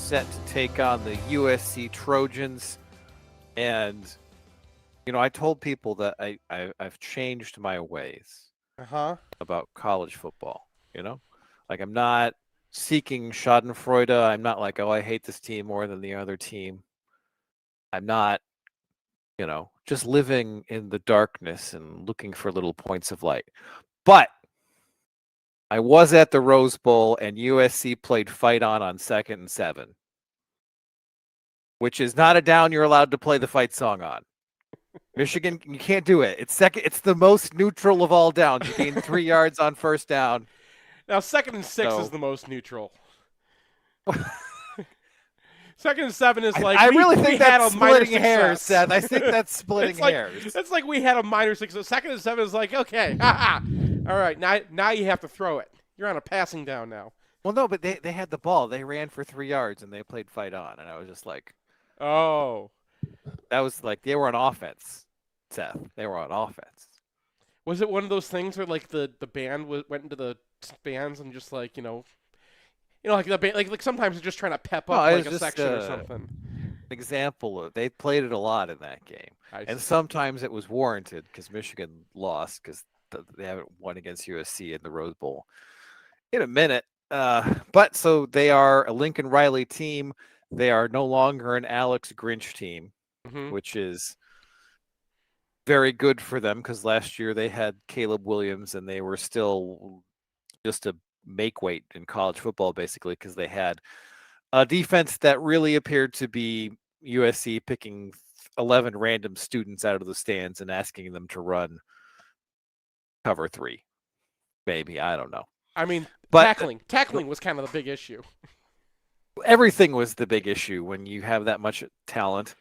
set to take on the USC Trojans. And, I told people that I've changed my ways about college football, Like, I'm not seeking schadenfreude. I'm not like, oh, I hate this team more than the other team. I'm not, just living in the darkness and looking for little points of light. But I was at the Rose Bowl, and USC played Fight On 2nd and 7, which is not a down you're allowed to play the fight song on. Michigan, you can't do it. It's second. It's the most neutral of all downs. You gain 3 yards on first down. Now, 2nd and 6 is the most neutral. 2nd and 7 is like I really think that's splitting hairs, Seth. I think that's splitting hairs. It's like we had a minor success. 2nd and 7 is like, okay, all right, now you have to throw it. You're on a passing down now. Well, no, but they had the ball. They ran for 3 yards, and they played Fight On. And I was just like, oh. That was like they were on offense, Seth. They were on offense. Was it one of those things where, like, the band went into the stands and just, like, like the band, like sometimes they're just trying to pep up like a section or something. An example of they played it a lot in that game, and sometimes it was warranted because Michigan lost because they haven't won against USC in the Rose Bowl in a minute. But so they are a Lincoln Riley team. They are no longer an Alex Grinch team, which is very good for them because last year they had Caleb Williams and they were still just a make weight in college football, basically, because they had a defense that really appeared to be USC picking 11 random students out of the stands and asking them to run cover 3. Maybe. I don't know. I mean, but tackling was kind of the big issue. Everything was the big issue when you have that much talent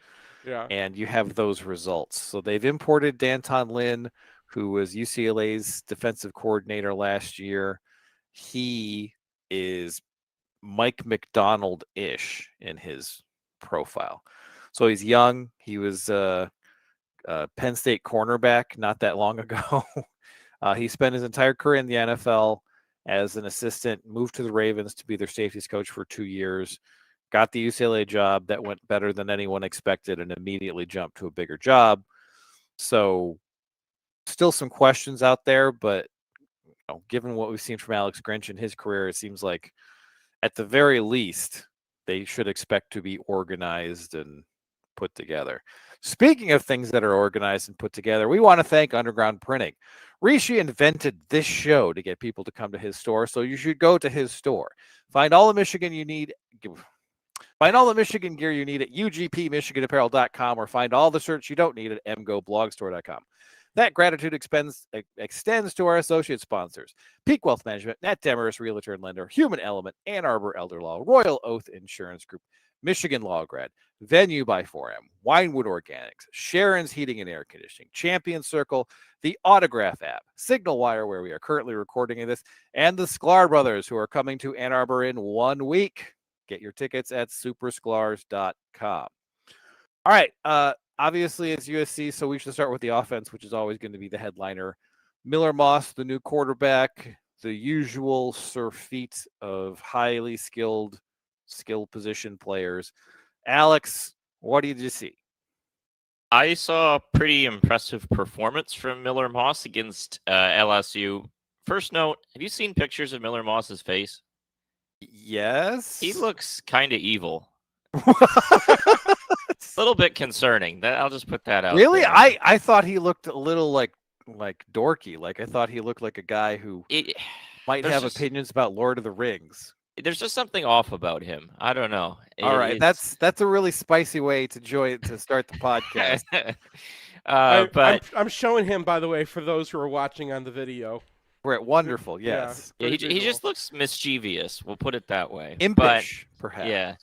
and you have those results. So they've imported Danton Lynn, who was UCLA's defensive coordinator last year. He is Mike McDonald-ish in his profile. So he's young. He was a Penn State cornerback not that long ago. He spent his entire career in the NFL as an assistant, moved to the Ravens to be their safeties coach for 2 years, got the UCLA job that went better than anyone expected and immediately jumped to a bigger job. So still some questions out there, but given what we've seen from Alex Grinch in his career, it seems like at the very least, they should expect to be organized and put together. Speaking of things that are organized and put together, we want to thank Underground Printing. Rishi invented this show to get people to come to his store, so you should go to his store. Find all the Michigan gear you need at ugpmichiganapparel.com or find all the shirts you don't need at mgoblogstore.com. That gratitude extends to our associate sponsors: Peak Wealth Management, Nat Demarest Realtor and Lender, Human Element, Ann Arbor Elder Law, Royal Oath Insurance Group, Michigan Law Grad, Venue by 4M, Winewood Organics, Sharon's Heating and Air Conditioning, Champion Circle, the Autograph app, Signal Wire, where we are currently recording this, and the Sklar Brothers, who are coming to Ann Arbor in 1 week. Get your tickets at supersklars.com. All right. Obviously, it's USC, so we should start with the offense, which is always going to be the headliner. Miller Moss, the new quarterback, the usual surfeit of highly skilled skill position players. Alex, what did you see? I saw a pretty impressive performance from Miller Moss against LSU. First note, have you seen pictures of Miller Moss's face? Yes. He looks kind of evil. A little bit concerning. I'll just put that out. Really? There. I thought he looked a little like dorky. Like I thought he looked like a guy who might have opinions about Lord of the Rings. There's just something off about him. I don't know. All right, that's a really spicy way to start the podcast. But I'm showing him, by the way, for those who are watching on the video. We're at wonderful, yes. Yeah, he just looks mischievous. We'll put it that way. Impish, perhaps. Yeah.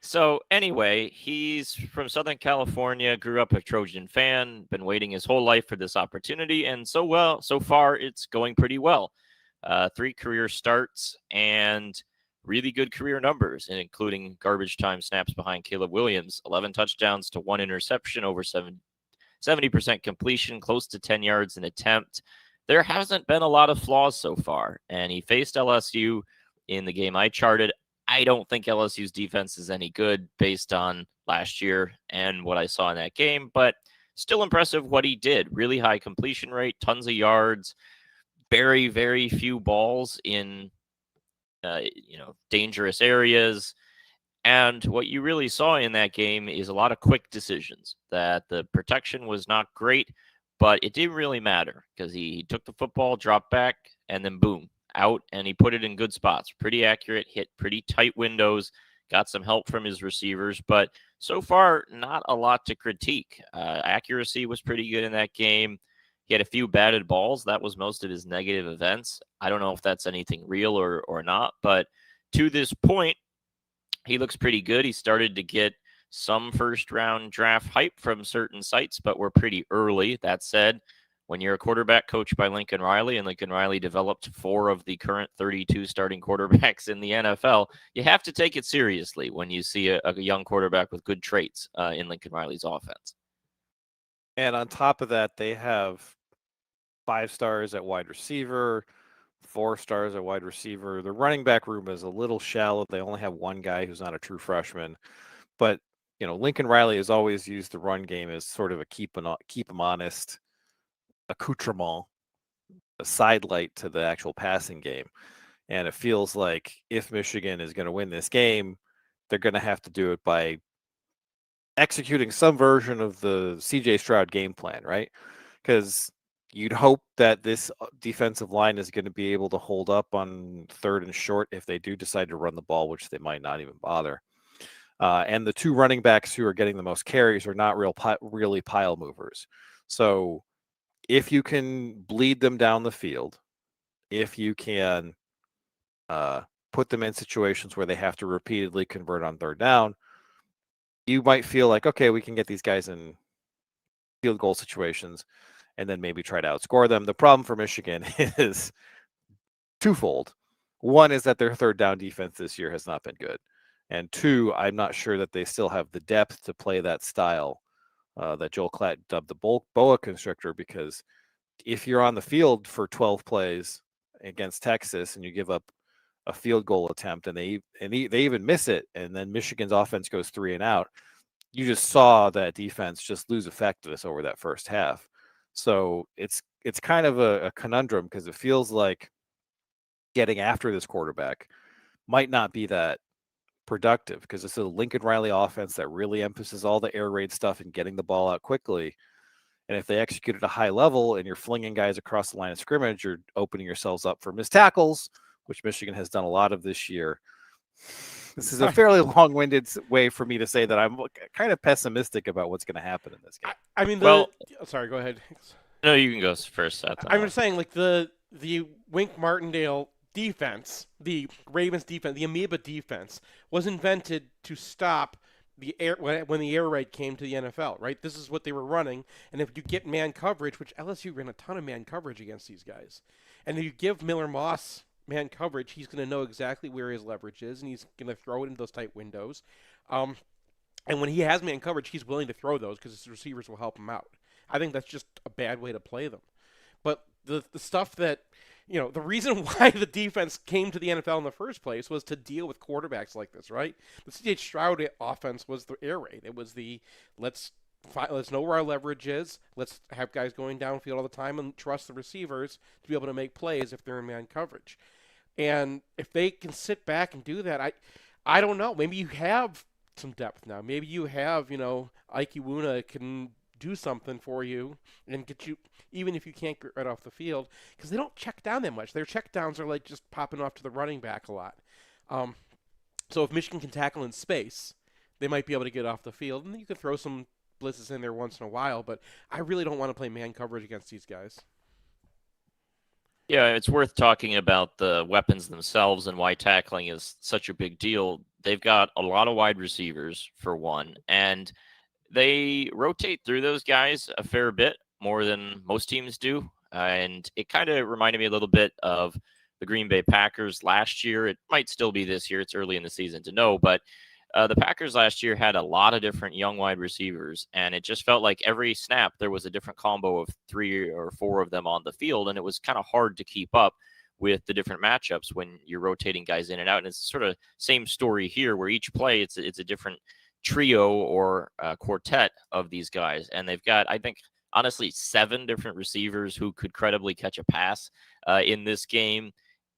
So anyway, he's from Southern California, grew up a Trojan fan, been waiting his whole life for this opportunity, and so far it's going pretty well. 3 career starts and really good career numbers, including garbage time snaps behind Caleb Williams, 11 touchdowns to 1 interception, over 70% completion, close to 10 yards an attempt. There hasn't been a lot of flaws so far, and he faced LSU in the game I charted I don't think LSU's defense is any good based on last year and what I saw in that game, but still impressive what he did. Really high completion rate, tons of yards, very, very few balls in dangerous areas. And what you really saw in that game is a lot of quick decisions, that the protection was not great, but it didn't really matter because he took the football, dropped back, and then boom, out, and he put it in good spots. Pretty accurate, hit pretty tight windows, got some help from his receivers, but so far, not a lot to critique. Accuracy was pretty good in that game. He had a few batted balls. That was most of his negative events. I don't know if that's anything real or not, but to this point, he looks pretty good. He started to get some first-round draft hype from certain sites, but we're pretty early. That said, when you're a quarterback coached by Lincoln Riley, and Lincoln Riley developed 4 of the current 32 starting quarterbacks in the NFL, you have to take it seriously when you see a young quarterback with good traits in Lincoln Riley's offense. And on top of that, they have 5 stars at wide receiver, 4 stars at wide receiver. The running back room is a little shallow. They only have one guy who's not a true freshman. But, Lincoln Riley has always used the run game as sort of a keep him honest accoutrement, a sidelight to the actual passing game. And it feels like if Michigan is going to win this game, they're going to have to do it by executing some version of the CJ Stroud game plan, right? Because you'd hope that this defensive line is going to be able to hold up on 3rd and short if they do decide to run the ball, which they might not even bother. And the 2 running backs who are getting the most carries are not really pile movers. So if you can bleed them down the field, if you can put them in situations where they have to repeatedly convert on 3rd down, you might feel like, okay, we can get these guys in field goal situations and then maybe try to outscore them. The problem for Michigan is twofold. One is that their 3rd down defense this year has not been good. And 2, I'm not sure that they still have the depth to play that style that Joel Klatt dubbed the boa constrictor, because if you're on the field for 12 plays against Texas and you give up a field goal attempt and they even miss it, and then Michigan's offense goes 3 and out, you just saw that defense just lose effectiveness over that first half. So it's kind of a conundrum, because it feels like getting after this quarterback might not be that productive, because it's a Lincoln Riley offense that really emphasizes all the air raid stuff and getting the ball out quickly. And if they execute at a high level and you're flinging guys across the line of scrimmage, you're opening yourselves up for missed tackles, which Michigan has done a lot of this year. This is a fairly long-winded way for me to say that I'm kind of pessimistic about what's going to happen in this game. I mean, sorry, go ahead. No, you can go first. I'm just saying, like, the Wink Martindale defense, the Ravens defense, the amoeba defense, was invented to stop the air when the air raid came to the NFL, right? This is what they were running, and if you get man coverage, which LSU ran a ton of man coverage against these guys, and if you give Miller Moss man coverage, he's going to know exactly where his leverage is, and he's going to throw it into those tight windows. And when he has man coverage, he's willing to throw those because his receivers will help him out. I think that's just a bad way to play them. But the stuff that, the reason why the defense came to the NFL in the first place was to deal with quarterbacks like this, right? The C.J. Stroud offense was the air raid. It was the let's know where our leverage is. Let's have guys going downfield all the time and trust the receivers to be able to make plays if they're in man coverage. And if they can sit back and do that, I don't know. Maybe you have some depth now. Maybe you have, Ike Iwuna can do something for you and get you, even if you can't get right off the field, because they don't check down that much. Their check downs are like just popping off to the running back a lot. So if Michigan can tackle in space, they might be able to get off the field, and you can throw some blitzes in there once in a while, but I really don't want to play man coverage against these guys. Yeah, it's worth talking about the weapons themselves and why tackling is such a big deal. They've got a lot of wide receivers, for one, and they rotate through those guys a fair bit, more than most teams do. And it kind of reminded me a little bit of the Green Bay Packers last year. It might still be this year. It's early in the season to know, but the Packers last year had a lot of different young wide receivers, and it just felt like every snap there was a different combo of 3 or 4 of them on the field, and it was kind of hard to keep up with the different matchups when you're rotating guys in and out. And it's sort of same story here, where each play it's a different trio or quartet of these guys, and they've got, I think, honestly, 7 different receivers who could credibly catch a pass in this game.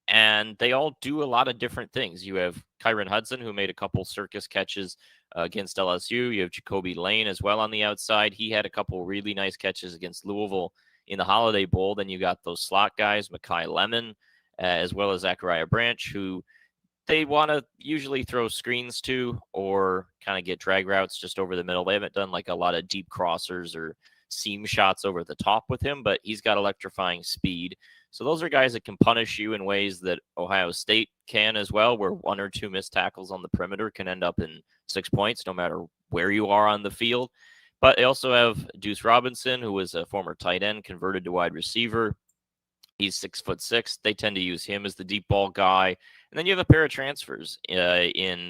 And they all do a lot of different things. You have Kyron Hudson, who made a couple circus catches against LSU. You have Jacoby Lane as well on the outside. He had a couple really nice catches against Louisville in the Holiday Bowl. Then you got those slot guys, Mekhi Lemon, as well as Zachariah Branch, who they want to usually throw screens to or kind of get drag routes just over the middle. They haven't done like a lot of deep crossers or seam shots over the top with him, but he's got electrifying speed. So those are guys that can punish you in ways that Ohio State can as well, where 1 or 2 missed tackles on the perimeter can end up in 6 points, no matter where you are on the field. But they also have Deuce Robinson, who was a former tight end, converted to wide receiver. He's 6'6". They tend to use him as the deep ball guy. And then you have a pair of transfers in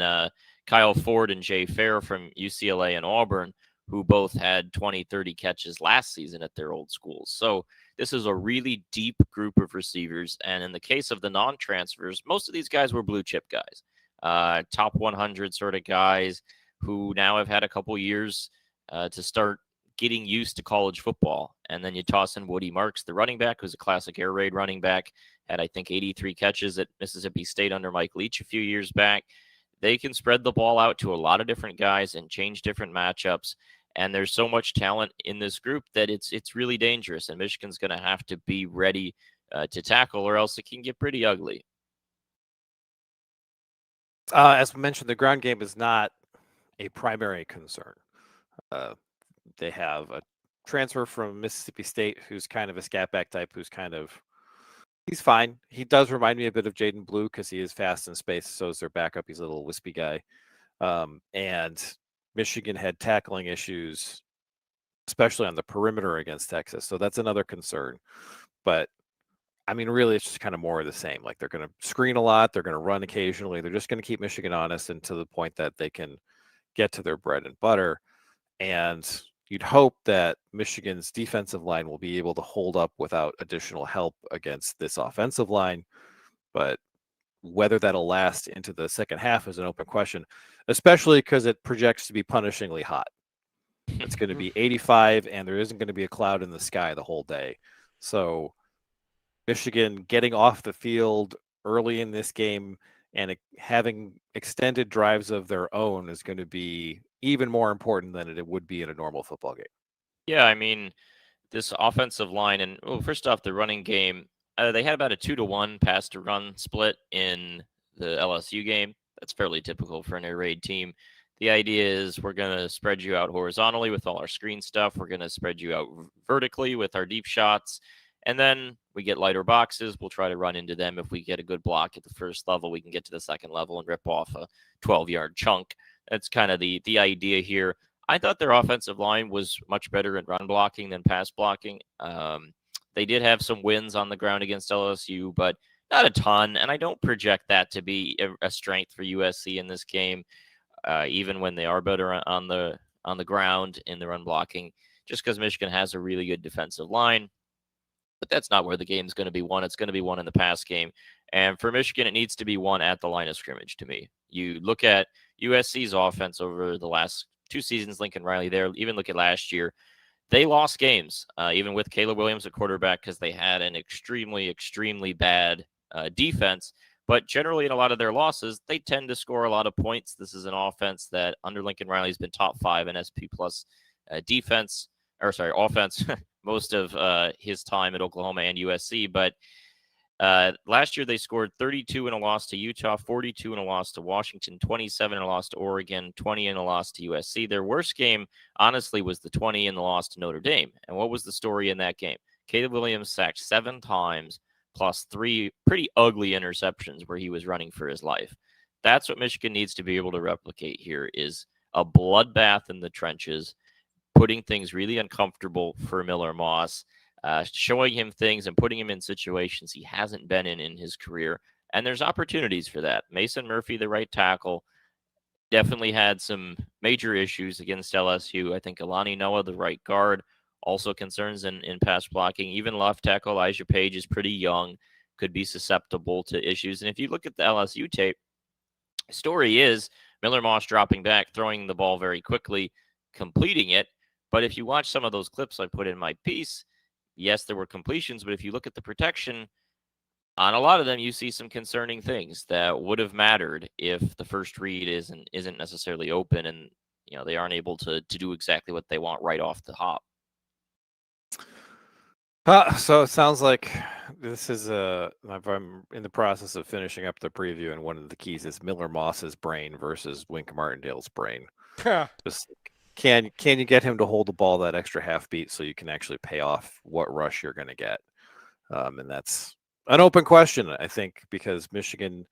Kyle Ford and Jay Fair from UCLA and Auburn, who both had 20, 30 catches last season at their old schools. So this is a really deep group of receivers. And in the case of the non-transfers, most of these guys were blue chip guys, top 100 sort of guys who now have had a couple years to start getting used to college football. And then you toss in Woody Marks, the running back, who's a classic air raid running back, had, I think, 83 catches at Mississippi State under Mike Leach a few years back. They can spread the ball out to a lot of different guys and change different matchups. And there's so much talent in this group that it's really dangerous. And Michigan's going to have to be ready to tackle, or else it can get pretty ugly. As mentioned, the ground game is not a primary concern. They have a transfer from Mississippi State who's kind of a scat back type, he's fine. He does remind me a bit of Jaden Blue because he is fast in space. So is their backup. He's a little wispy guy. And Michigan had tackling issues, especially on the perimeter against Texas. So that's another concern. But I mean, really, it's just kind of more of the same. Like, they're going to screen a lot. They're going to run occasionally. They're just going to keep Michigan honest, and to the point that they can get to their bread and butter. And you'd hope that Michigan's defensive line will be able to hold up without additional help against this offensive line. But whether that'll last into the second half is an open question, especially because it projects to be punishingly hot. It's going to be 85, and there isn't going to be a cloud in the sky the whole day. So Michigan getting off the field early in this game and having extended drives of their own is going to be even more important than it would be in a normal football game. Yeah, I mean, this offensive line, and first off, the running game, they had about a 2-to-1 pass to run split in the LSU game. That's fairly typical for an air raid team. The idea is we're going to spread you out horizontally with all our screen stuff. We're going to spread you out vertically with our deep shots. And then we get lighter boxes. We'll try to run into them. If we get a good block at the first level, we can get to the second level and rip off a 12-yard chunk. That's kind of the idea here. I thought their offensive line was much better at run blocking than pass blocking. They did have some wins on the ground against LSU, but not a ton. And I don't project that to be a strength for USC in this game, even when they are better on the ground in the run blocking, just because Michigan has a really good defensive line. But that's not where the game's going to be won. It's going to be won in the pass game. And for Michigan, it needs to be won at the line of scrimmage to me. You look at USC's offense over the last 2 seasons, Lincoln Riley there, even look at last year. They lost games, even with Caleb Williams at quarterback, because they had an extremely, extremely bad defense. But generally, in a lot of their losses, they tend to score a lot of points. This is an offense that under Lincoln Riley has been top 5 in SP plus offense most of his time at Oklahoma and USC. But last year they scored 32 in a loss to Utah, 42 in a loss to Washington, 27 in a loss to Oregon, 20 in a loss to USC. Their worst game, honestly, was the 20 in the loss to Notre Dame. And what was the story in that game? Caleb Williams sacked 7 times, plus 3 pretty ugly interceptions where he was running for his life. That's what Michigan needs to be able to replicate here, is a bloodbath in the trenches, putting things really uncomfortable for Miller Moss, showing him things and putting him in situations he hasn't been in his career. And there's opportunities for that. Mason Murphy, the right tackle, definitely had some major issues against LSU. I think Alani Noah, the right guard, also concerns in pass blocking. Even left tackle Elijah Page is pretty young. could be susceptible to issues. And if you look at the LSU tape, story is Miller Moss dropping back, throwing the ball very quickly, completing it. But if you watch some of those clips I put in my piece, yes, there were completions, but if you look at the protection, on a lot of them, you see some concerning things that would have mattered if the first read isn't necessarily open, and they aren't able to do exactly what they want right off the hop. So it sounds like this is I'm in the process of finishing up the preview, and one of the keys is Miller Moss's brain versus Wink Martindale's brain. Just can you get him to hold the ball that extra half beat so you can actually pay off what rush you're going to get? And that's an open question, I think, because Michigan,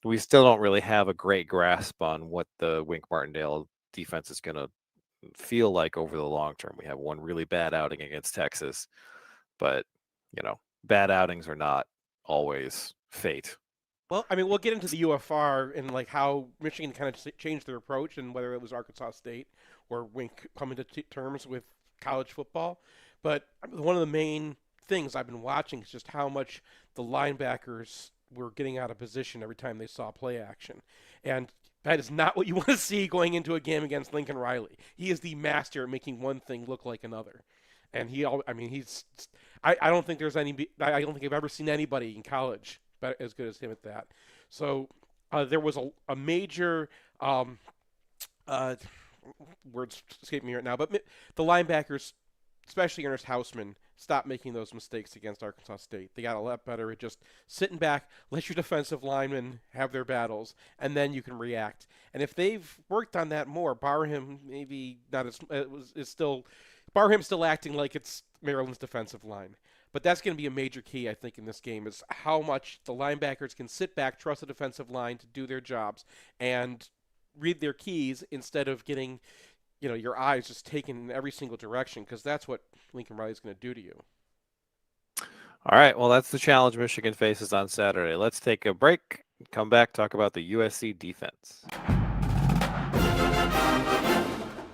we still don't really have a great grasp on what the Wink Martindale defense is going to feel like over the long term. We have one really bad outing against Texas, but bad outings are not always fate. Well, I mean, we'll get into the UFR and like how Michigan kind of changed their approach, and whether it was Arkansas State or Wink coming to terms with college football. But one of the main things I've been watching is just how much the linebackers were getting out of position every time they saw play action. And that is not what you want to see going into a game against Lincoln Riley. He is the master at making one thing look like another. And I don't think there's I don't think I've ever seen anybody in college as good as him at that. So there was a major words escaping me right now, but the linebackers, especially Ernest Hausman, stopped making those mistakes against Arkansas State. They got a lot better at just sitting back, let your defensive linemen have their battles, and then you can react. And if they've worked on that more, Barham maybe not as is still Barham's still acting like it's Maryland's defensive line. But that's going to be a major key, I think, in this game, is how much the linebackers can sit back, trust the defensive line to do their jobs, and read their keys instead of getting your eyes just taken in every single direction, because that's what Lincoln Riley's going to do to you. All right, well, that's the challenge Michigan faces on Saturday. Let's take a break, come back, talk about the USC defense.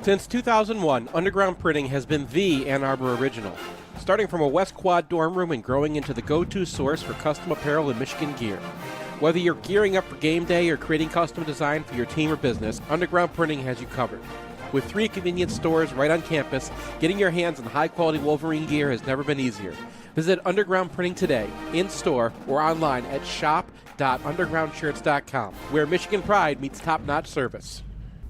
Since 2001, Underground Printing has been the Ann Arbor original. Starting from a West Quad dorm room and growing into the go-to source for custom apparel and Michigan gear. Whether you're gearing up for game day or creating custom design for your team or business, Underground Printing has you covered. With 3 convenient stores right on campus, getting your hands on high-quality Wolverine gear has never been easier. Visit Underground Printing today, in-store or online at shop.undergroundshirts.com, where Michigan pride meets top-notch service.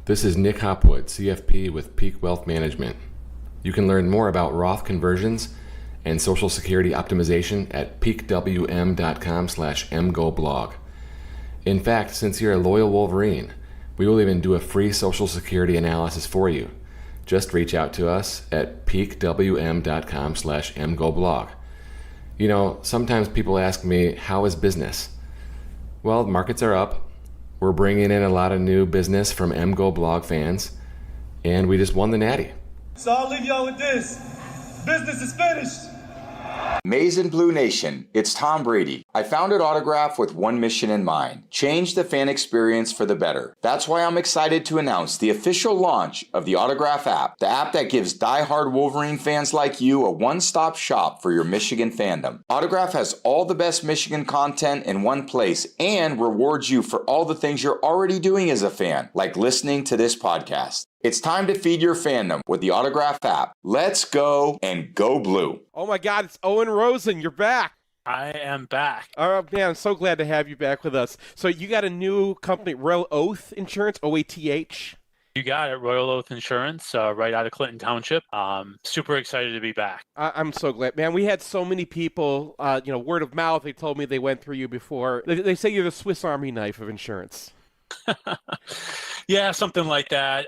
This is Nick Hopwood, CFP with Peak Wealth Management. You can learn more about Roth conversions and Social Security optimization at peakwm.com/mgoblog. In fact, since you're a loyal Wolverine, we will even do a free Social Security analysis for you. Just reach out to us at peakwm.com/mgoblog. Sometimes people ask me, how is business? Well, markets are up. We're bringing in a lot of new business from MGoBlog fans, and we just won the Natty. So I'll leave y'all with this. Business is finished. Maize and Blue Nation, it's Tom Brady. I founded Autograph with one mission in mind: change the fan experience for the better. That's why I'm excited to announce the official launch of the Autograph app, the app that gives die-hard Wolverine fans like you a one-stop shop for your Michigan fandom. Autograph has all the best Michigan content in one place and rewards you for all the things you're already doing as a fan, like listening to this podcast. It's time to feed your fandom with the Autograph app. Let's go and go blue. Oh my God, it's Owen Rosen. You're back. I am back. Oh man, I'm so glad to have you back with us. So you got a new company, Royal Oath Insurance, OATH. You got it, Royal Oath Insurance, right out of Clinton Township. Super excited to be back. I'm so glad, man. We had so many people, word of mouth. They told me they went through you before. They say you're the Swiss Army knife of insurance. Yeah, something like that.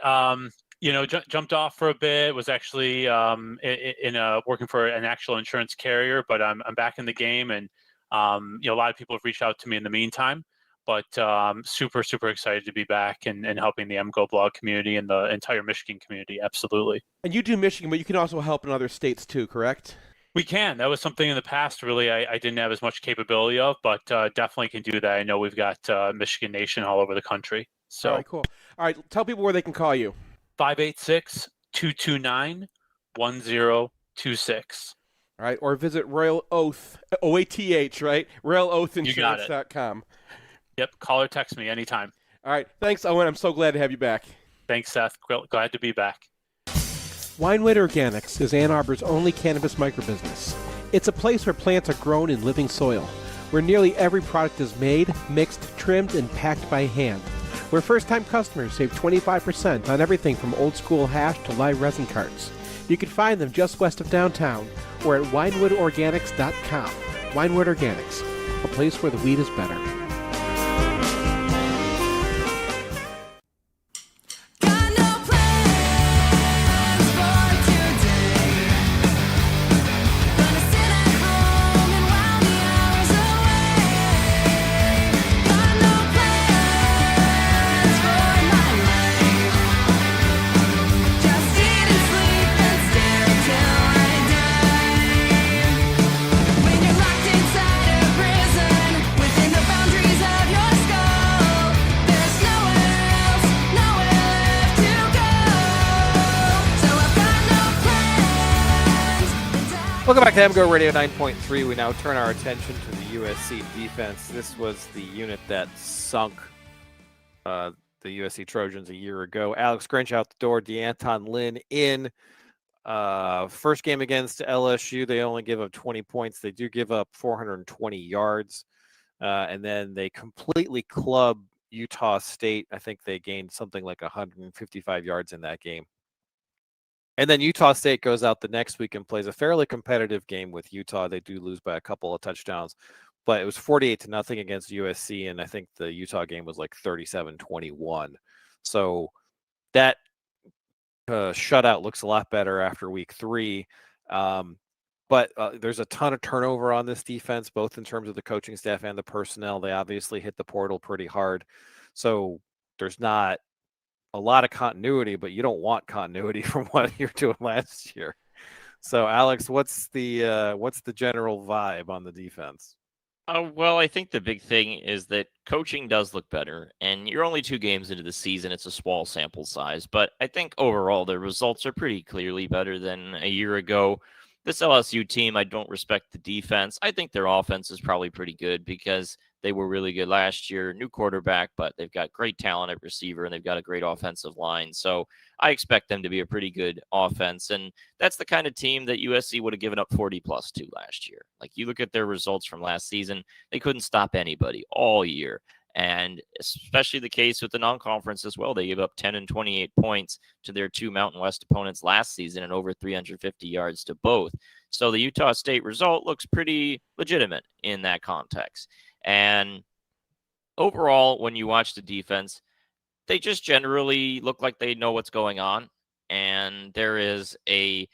Jumped off for a bit. Was actually working for an actual insurance carrier, but I'm back in the game, and a lot of people have reached out to me in the meantime. But super excited to be back and helping the MGoBlog community and the entire Michigan community. Absolutely. And you do Michigan, but you can also help in other states too, correct? We can. That was something in the past, really, I didn't have as much capability of, but definitely can do that. I know we've got Michigan Nation all over the country. So. All right, cool. All right, tell people where they can call you. 586-229-1026. All right, or visit Royal Oath, OATH, right? RoyalOathInsurance.com. Yep, call or text me anytime. All right, thanks, Owen. I'm so glad to have you back. Thanks, Seth. Glad to be back. Winewood Organics is Ann Arbor's only cannabis microbusiness. It's a place where plants are grown in living soil, where nearly every product is made, mixed, trimmed, and packed by hand, where first-time customers save 25% on everything from old-school hash to live resin carts. You can find them just west of downtown or at winewoodorganics.com. Winewood Organics, a place where the weed is better. Welcome back to MGoRadio 9.3. We now turn our attention to the USC defense. This was the unit that sunk the USC Trojans a year ago. Alex Grinch out the door, D'Anton Lynn in. First game against LSU, they only give up 20 points. They do give up 420 yards. And then they completely club Utah State. I think they gained something like 155 yards in that game. And then Utah State goes out the next week and plays a fairly competitive game with Utah. They do lose by a couple of touchdowns, but it was 48-0 against USC. And I think the Utah game was like 37-21. So that shutout looks a lot better after week 3. But there's a ton of turnover on this defense, both in terms of the coaching staff and the personnel. They obviously hit the portal pretty hard. So there's not a lot of continuity, but you don't want continuity from what you're doing last year. So, Alex, what's the general vibe on the defense? Well, I think the big thing is that coaching does look better, and you're only 2 games into the season. It's a small sample size, but I think overall the results are pretty clearly better than a year ago. This LSU team, I don't respect the defense. I think their offense is probably pretty good because they were really good last year. New quarterback, but they've got great talent at receiver, and they've got a great offensive line. So I expect them to be a pretty good offense. And that's the kind of team that USC would have given up 40+ to last year. Like, you look at their results from last season, they couldn't stop anybody all year. And especially the case with the non-conference as well. They gave up 10 and 28 points to their 2 Mountain West opponents last season and over 350 yards to both. So the Utah State result looks pretty legitimate in that context. And overall, when you watch the defense, they just generally look like they know what's going on. And there is a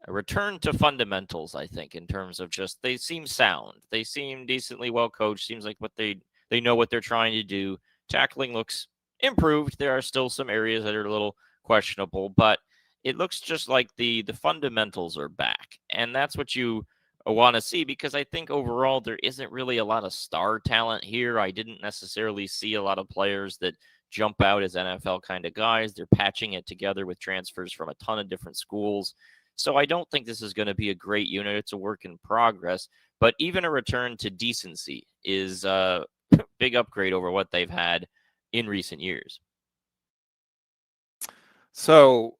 return to fundamentals, I think, in terms of just they seem sound. They seem decently well coached. Seems like what they know what they're trying to do. Tackling looks improved. There are still some areas that are a little questionable, but it looks just like the fundamentals are back. And that's what you want to see, because I think overall there isn't really a lot of star talent here. I didn't necessarily see a lot of players that jump out as NFL kind of guys. They're patching it together with transfers from a ton of different schools. So I don't think this is going to be a great unit. It's a work in progress, but even a return to decency is a big upgrade over what they've had in recent years. So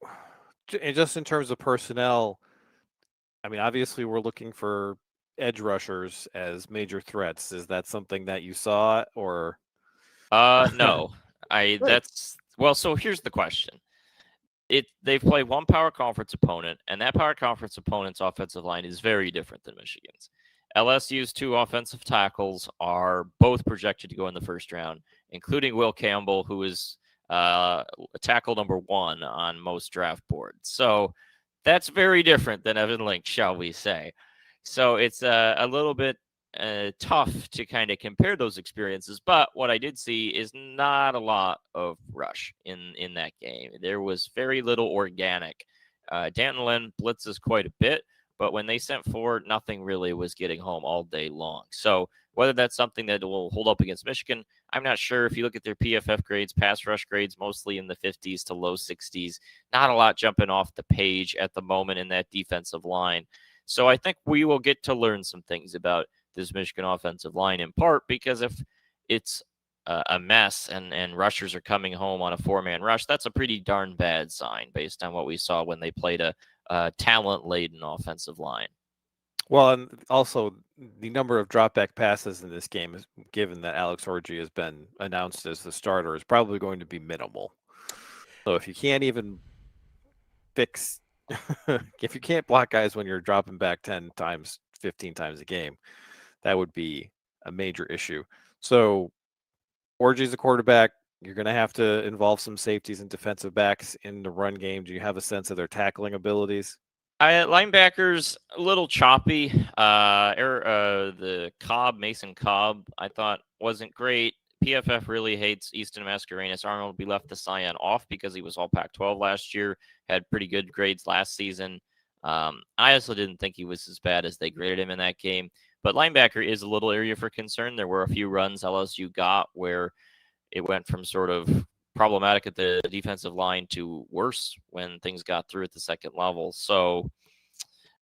just in terms of personnel, I mean, obviously we're looking for edge rushers as major threats. Is that something that you saw, or? No, so here's the question. They've played one power conference opponent, and that power conference opponent's offensive line is very different than Michigan's. LSU's 2 offensive tackles are both projected to go in the first round, including Will Campbell, who is tackle number 1 on most draft boards. So that's very different than Evan Link, shall we say. So it's a little bit tough to kind of compare those experiences. But what I did see is not a lot of rush in that game. There was very little organic. D'Anton Lynn blitzes quite a bit, but when they sent forward, nothing really was getting home all day long. So whether that's something that will hold up against Michigan, I'm not sure. If you look at their PFF grades, pass rush grades, mostly in the 50s to low 60s, not a lot jumping off the page at the moment in that defensive line. So I think we will get to learn some things about this Michigan offensive line, in part because if it's a mess and rushers are coming home on a 4-man rush, that's a pretty darn bad sign based on what we saw when they played a talent-laden offensive line. Well, and also the number of dropback passes in this game, is, given that Alex Orji has been announced as the starter, is probably going to be minimal. So if you can't even fix, if you can't block guys when you're dropping back 10 times, 15 times a game, that would be a major issue. So Orji's a quarterback. You're going to have to involve some safeties and defensive backs in the run game. Do you have a sense of their tackling abilities? Linebackers a little choppy. The Mason Cobb, I thought wasn't great. PFF really hates Easton Mascarenas. Arnold, we left the Scion off because he was all Pac-12 last year, had pretty good grades last season. I also didn't think he was as bad as they graded him in that game. But linebacker is a little area for concern. There were a few runs LSU got where it went from sort of problematic at the defensive line to worse when things got through at the second level. So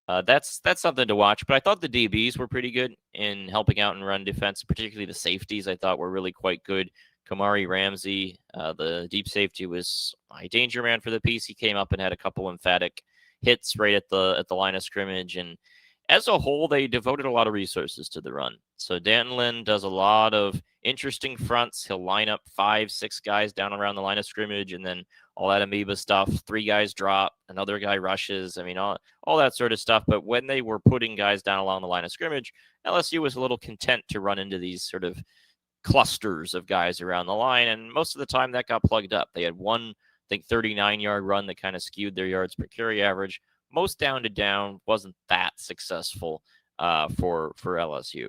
that's something to watch. But I thought the DBs were pretty good in helping out in run defense, particularly the safeties. I thought were really quite good. Kamari Ramsey, the deep safety, was a danger man for the piece. He came up and had a couple emphatic hits right at the line of scrimmage. And as a whole, they devoted a lot of resources to the run. So Danton Lynn does a lot of interesting fronts. He'll line up 5-6 guys down around the line of scrimmage, and then all that amoeba stuff. 3 guys drop, another guy rushes. I mean, all that sort of stuff. But when they were putting guys down along the line of scrimmage, LSU was a little content to run into these sort of clusters of guys around the line, and most of the time that got plugged up. They had one, I think, 39-yard run that kind of skewed their yards per carry average. Most down to down wasn't that successful for LSU.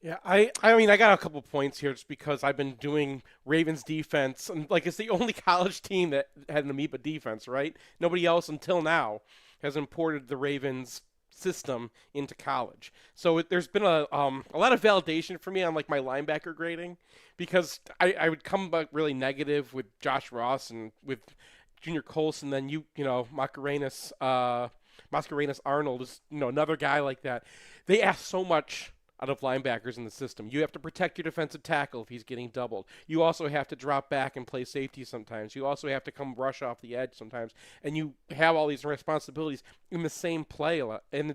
Yeah, I mean, I got a couple points here just because I've been doing Ravens defense, and like it's the only college team that had an amoeba defense, right? Nobody else until now has imported the Ravens system into college. So there's been a lot of validation for me on like my linebacker grading, because I would come back really negative with Josh Ross and with Junior Colson, then you know Mascarenas Arnold is another guy like that. They ask so much out of linebackers in the system. You have to protect your defensive tackle if he's getting doubled. You also have to drop back and play safety sometimes. You also have to come rush off the edge sometimes. And you have all these responsibilities in the same play a lot. And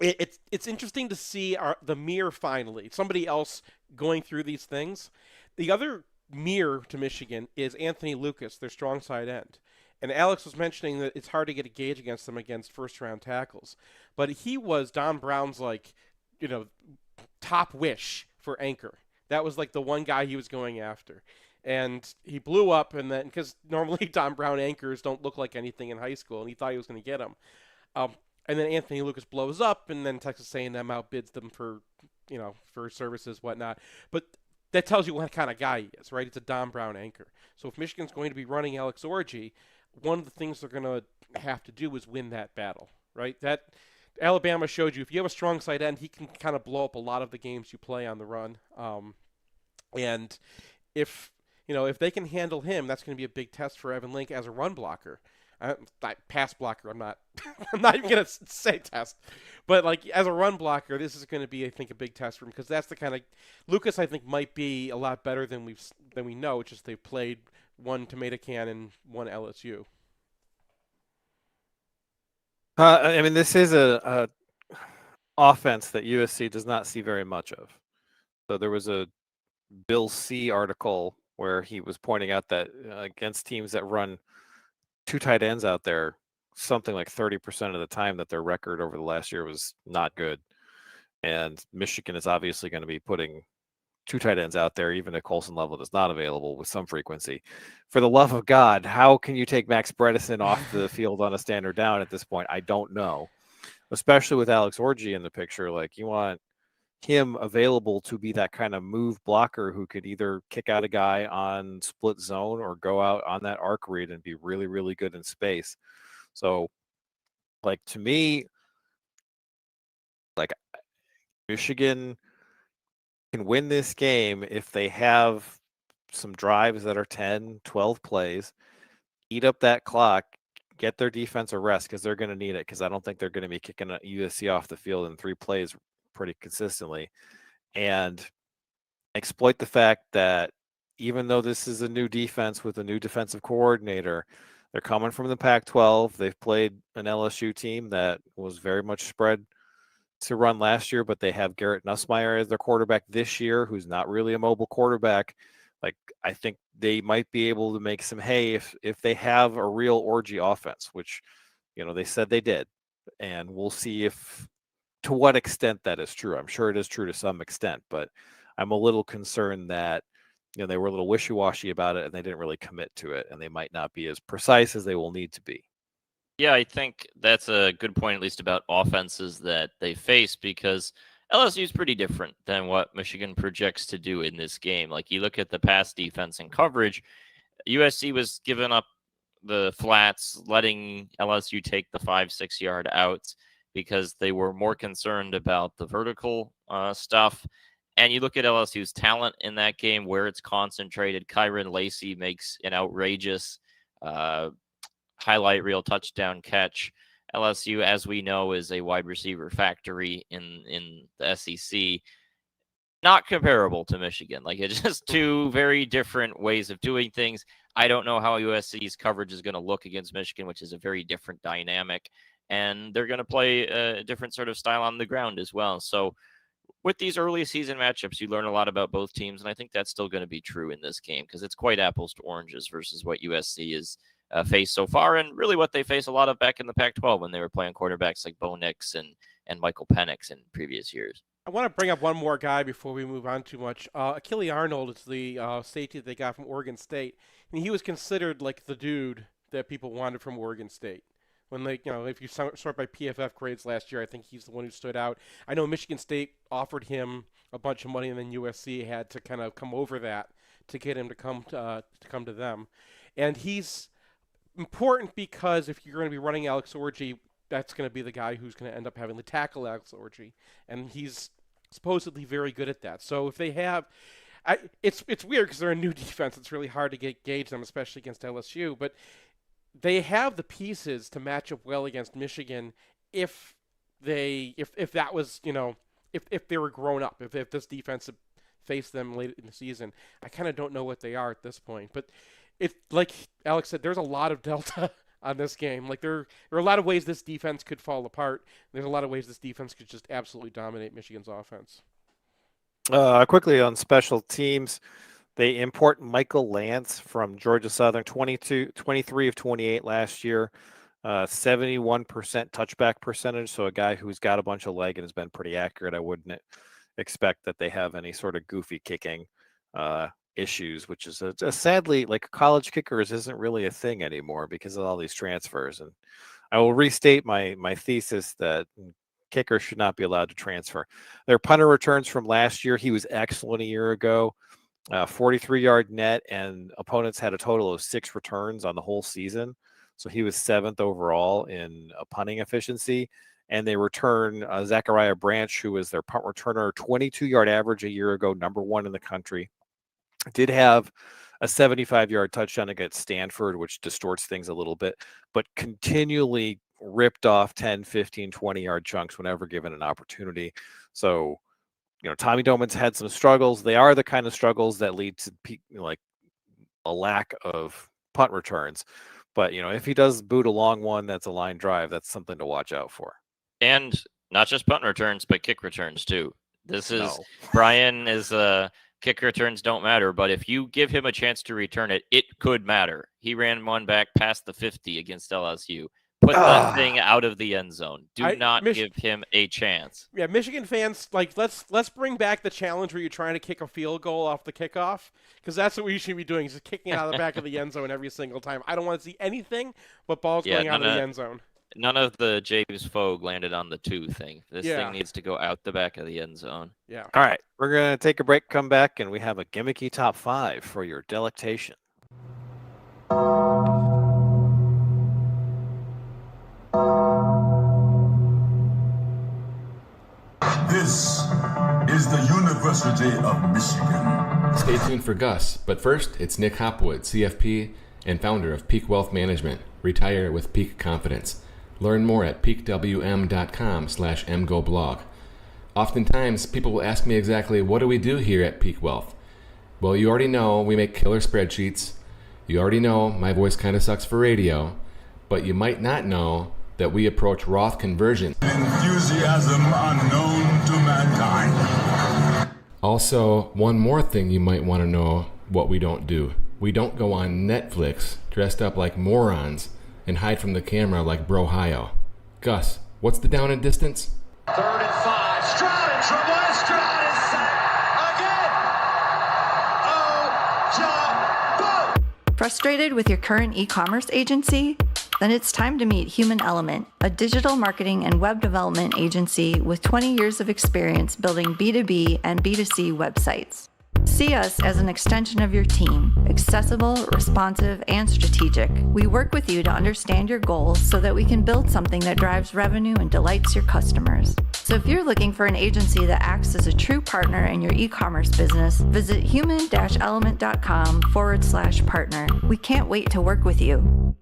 it's interesting to see the mirror finally. Somebody else going through these things. The other mirror to Michigan is Anthony Lucas, their strong side end. And Alex was mentioning that it's hard to get a gauge against them against first-round tackles. But he was Don Brown's, top wish for anchor. That was, the one guy he was going after. And he blew up, and then, because normally Don Brown anchors don't look like anything in high school, and he thought he was going to get him. And then Anthony Lucas blows up, and then Texas A&M outbids them for services, whatnot. But that tells you what kind of guy he is, right? It's a Don Brown anchor. So if Michigan's going to be running Alex Orji, one of the things they're going to have to do is win that battle, right? That Alabama showed you, if you have a strong side end, he can kind of blow up a lot of the games you play on the run. And if they can handle him, that's going to be a big test for Evan Link as a run blocker. Pass blocker, I'm not even going to say test. But as a run blocker, this is going to be, I think, a big test for him, because that's the kind of Lucas, I think, might be a lot better than we know. It's just they've played one tomato can and one LSU. I mean, this is a offense that USC does not see very much of. So there was a Bill C article where he was pointing out that against teams that run 2 tight ends out there, something like 30% of the time that their record over the last year was not good. And Michigan is obviously going to be putting 2 tight ends out there, even if Colson Level is not available, with some frequency. For the love of God, how can you take Max Bredesen off the field on a standard down at this point? I don't know. Especially with Alex Orji in the picture, you want him available to be that kind of move blocker who could either kick out a guy on split zone or go out on that arc read and be really, really good in space. So, to me, Michigan can win this game if they have some drives that are 10, 12 plays, eat up that clock, get their defense a rest because they're going to need it, because I don't think they're going to be kicking USC off the field in 3 plays pretty consistently, and exploit the fact that even though this is a new defense with a new defensive coordinator, they're coming from the Pac-12. They've played an LSU team that was very much spread to run last year, but they have Garrett Nussmeier as their quarterback this year, who's not really a mobile quarterback. Like, I think they might be able to make some hay if they have a real orgy offense, which, they said they did. And we'll see to what extent that is true. I'm sure it is true to some extent, but I'm a little concerned that, they were a little wishy-washy about it and they didn't really commit to it, and they might not be as precise as they will need to be. Yeah, I think that's a good point, at least about offenses that they face, because LSU is pretty different than what Michigan projects to do in this game. Like, you look at the pass defense and coverage, USC was giving up the flats, letting LSU take the 5-6 yard outs because they were more concerned about the vertical stuff. And you look at LSU's talent in that game, where it's concentrated. Kyron Lacey makes an outrageous highlight reel touchdown catch. LSU, as we know, is a wide receiver factory in the SEC. Not comparable to Michigan. Like, it's just 2 very different ways of doing things. I don't know how USC's coverage is going to look against Michigan, which is a very different dynamic. And they're going to play a different sort of style on the ground as well. So with these early season matchups, you learn a lot about both teams. And I think that's still going to be true in this game, because it's quite apples to oranges versus what USC is faced so far, and really what they face a lot of back in the Pac-12 when they were playing quarterbacks like Bo Nix and Michael Penix in previous years. I want to bring up one more guy before we move on too much. Achille Arnold is the safety that they got from Oregon State, and he was considered like the dude that people wanted from Oregon State. When they, if you sort by PFF grades last year, I think he's the one who stood out. I know Michigan State offered him a bunch of money, and then USC had to kind of come over that to get him to come to them, and he's important because if you're going to be running Alex Orji, that's going to be the guy who's going to end up having to tackle Alex Orji, and he's supposedly very good at that. So if they have, it's weird because they're a new defense. It's really hard to gauge them, especially against LSU. But they have the pieces to match up well against Michigan if that was if they were grown up. If this defense had faced them late in the season, I kind of don't know what they are at this point, but. It's like Alex said, there's a lot of delta on this game. Like, there are a lot of ways this defense could fall apart. There's a lot of ways this defense could just absolutely dominate Michigan's offense. Quickly on special teams, they import Michael Lance from Georgia Southern, 23 of 28 last year, 71% touchback percentage. So a guy who's got a bunch of leg and has been pretty accurate. I wouldn't expect that they have any sort of goofy kicking issues, which is sadly, like, college kickers isn't really a thing anymore because of all these transfers. And I will restate my thesis that kickers should not be allowed to transfer. Their punter returns from last year, he was excellent a year ago, 43-yard net, and opponents had a total of 6 returns on the whole season. So he was 7th overall in punting efficiency. And they return Zachariah Branch, who was their punt returner, 22-yard average a year ago, number 1 in the country. Did have a 75-yard touchdown against Stanford, which distorts things a little bit, but continually ripped off 10, 15, 20-yard chunks whenever given an opportunity. So, Tommy Doman's had some struggles. They are the kind of struggles that lead to like a lack of punt returns. But, if he does boot a long one that's a line drive, that's something to watch out for. And not just punt returns, but kick returns too. Brian is kick returns don't matter, but if you give him a chance to return it, it could matter. He ran one back past the 50 against LSU. Put that thing out of the end zone. Do not give him a chance. Yeah, Michigan fans, let's bring back the challenge where you're trying to kick a field goal off the kickoff, because that's what we should be doing, is just kicking it out of the back of the end zone every single time. I don't want to see anything but balls going out of the end zone. None of the James Fogue landed on the 2 thing. This thing needs to go out the back of the end zone. Yeah. All right. We're going to take a break, come back, and we have a Gimmicky top 5 for your delectation. This is the University of Michigan. Stay tuned for Gus, but first, it's Nick Hopwood, CFP and founder of Peak Wealth Management. Retire with peak confidence. Learn more at peakwm.com/mgoblog. Oftentimes, people will ask me exactly what do we do here at Peak Wealth. Well, you already know we make killer spreadsheets. You already know my voice kind of sucks for radio. But you might not know that we approach Roth conversion. Enthusiasm unknown to mankind. Also, one more thing you might want to know what we don't do. We don't go on Netflix dressed up like morons and hide from the camera like Brohio. Gus, what's the down and distance? 3rd and 5. Stroud in trouble. Stroud is sacked again. Oh, Frustrated with your current e-commerce agency? Then it's time to meet Human Element, a digital marketing and web development agency with 20 years of experience building B2B and B2C websites. See us as an extension of your team, accessible, responsive, and strategic. We work with you to understand your goals so that we can build something that drives revenue and delights your customers. So if you're looking for an agency that acts as a true partner in your e-commerce business, visit human-element.com/partner. We can't wait to work with you.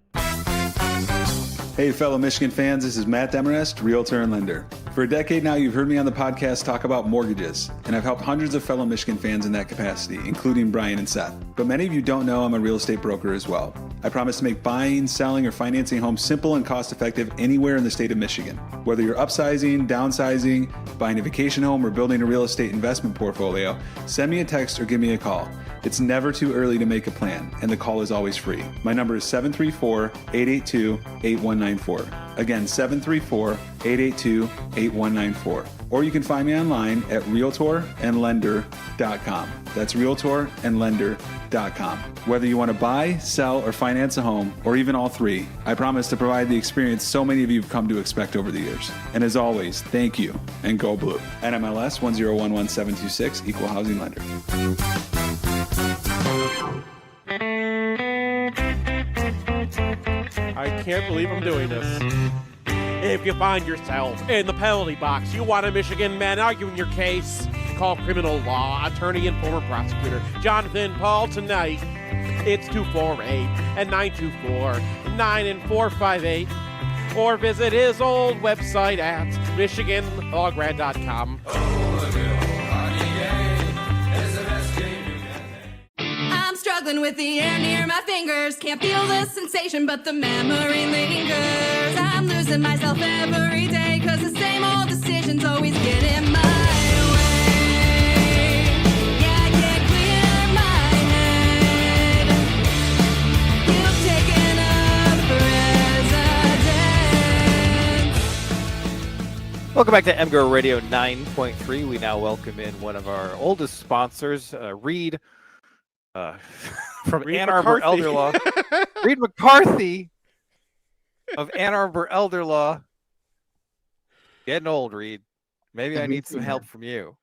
Hey, fellow Michigan fans, this is Matt Demarest, Realtor and Lender. For a decade now, you've heard me on the podcast talk about mortgages, and I've helped hundreds of fellow Michigan fans in that capacity, including Brian and Seth. But many of you don't know I'm a real estate broker as well. I promise to make buying, selling, or financing a home simple and cost-effective anywhere in the state of Michigan. Whether you're upsizing, downsizing, buying a vacation home, or building a real estate investment portfolio, send me a text or give me a call. It's never too early to make a plan, and the call is always free. My number is 734-882-8194. Again, 734-882-8194. Or you can find me online at realtorandlender.com. That's realtorandlender.com. Whether you want to buy, sell, or finance a home, or even all three, I promise to provide the experience so many of you have come to expect over the years. And as always, thank you, and go blue. NMLS 1011726, Equal Housing Lender. I can't believe I'm doing this. If you find yourself in the penalty box, you want a Michigan man arguing your case, call criminal law attorney and former prosecutor Jonathan Paul tonight. It's 248-924-9458. Or visit his old website at michiganlawgrad.com. I'm struggling with the air near my fingers. Can't feel the sensation, but the memory lingers. I'm losing myself every day, cause the same old decisions always get in my way. Yeah, I can't clear my head. You've taken up residence. Welcome back to MGoRadio 9.3. We now welcome in one of our oldest sponsors, Reed. From Reed Ann Arbor McCarthy. Elder Law. Reed McCarthy of Ann Arbor Elder Law. Getting old, Reed. Maybe I need some help from you.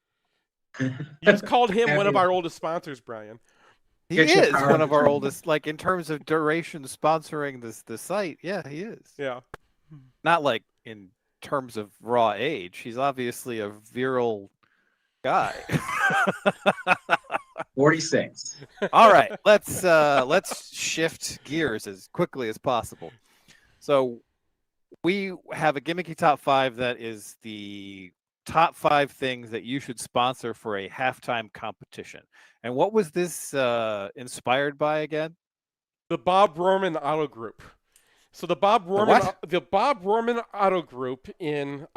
You just called him one of our oldest sponsors, Brian. He is one of our oldest, like in terms of duration sponsoring the site. Yeah, he is. Yeah. Not like in terms of raw age. He's obviously a virile guy. 46. All right, let's shift gears as quickly as possible. So we have a Gimmicky top 5 that is the top 5 things that you should sponsor for a halftime competition. And what was this inspired by again? The Bob Rohrman Auto Group. So the Bob Rohrman Auto Group in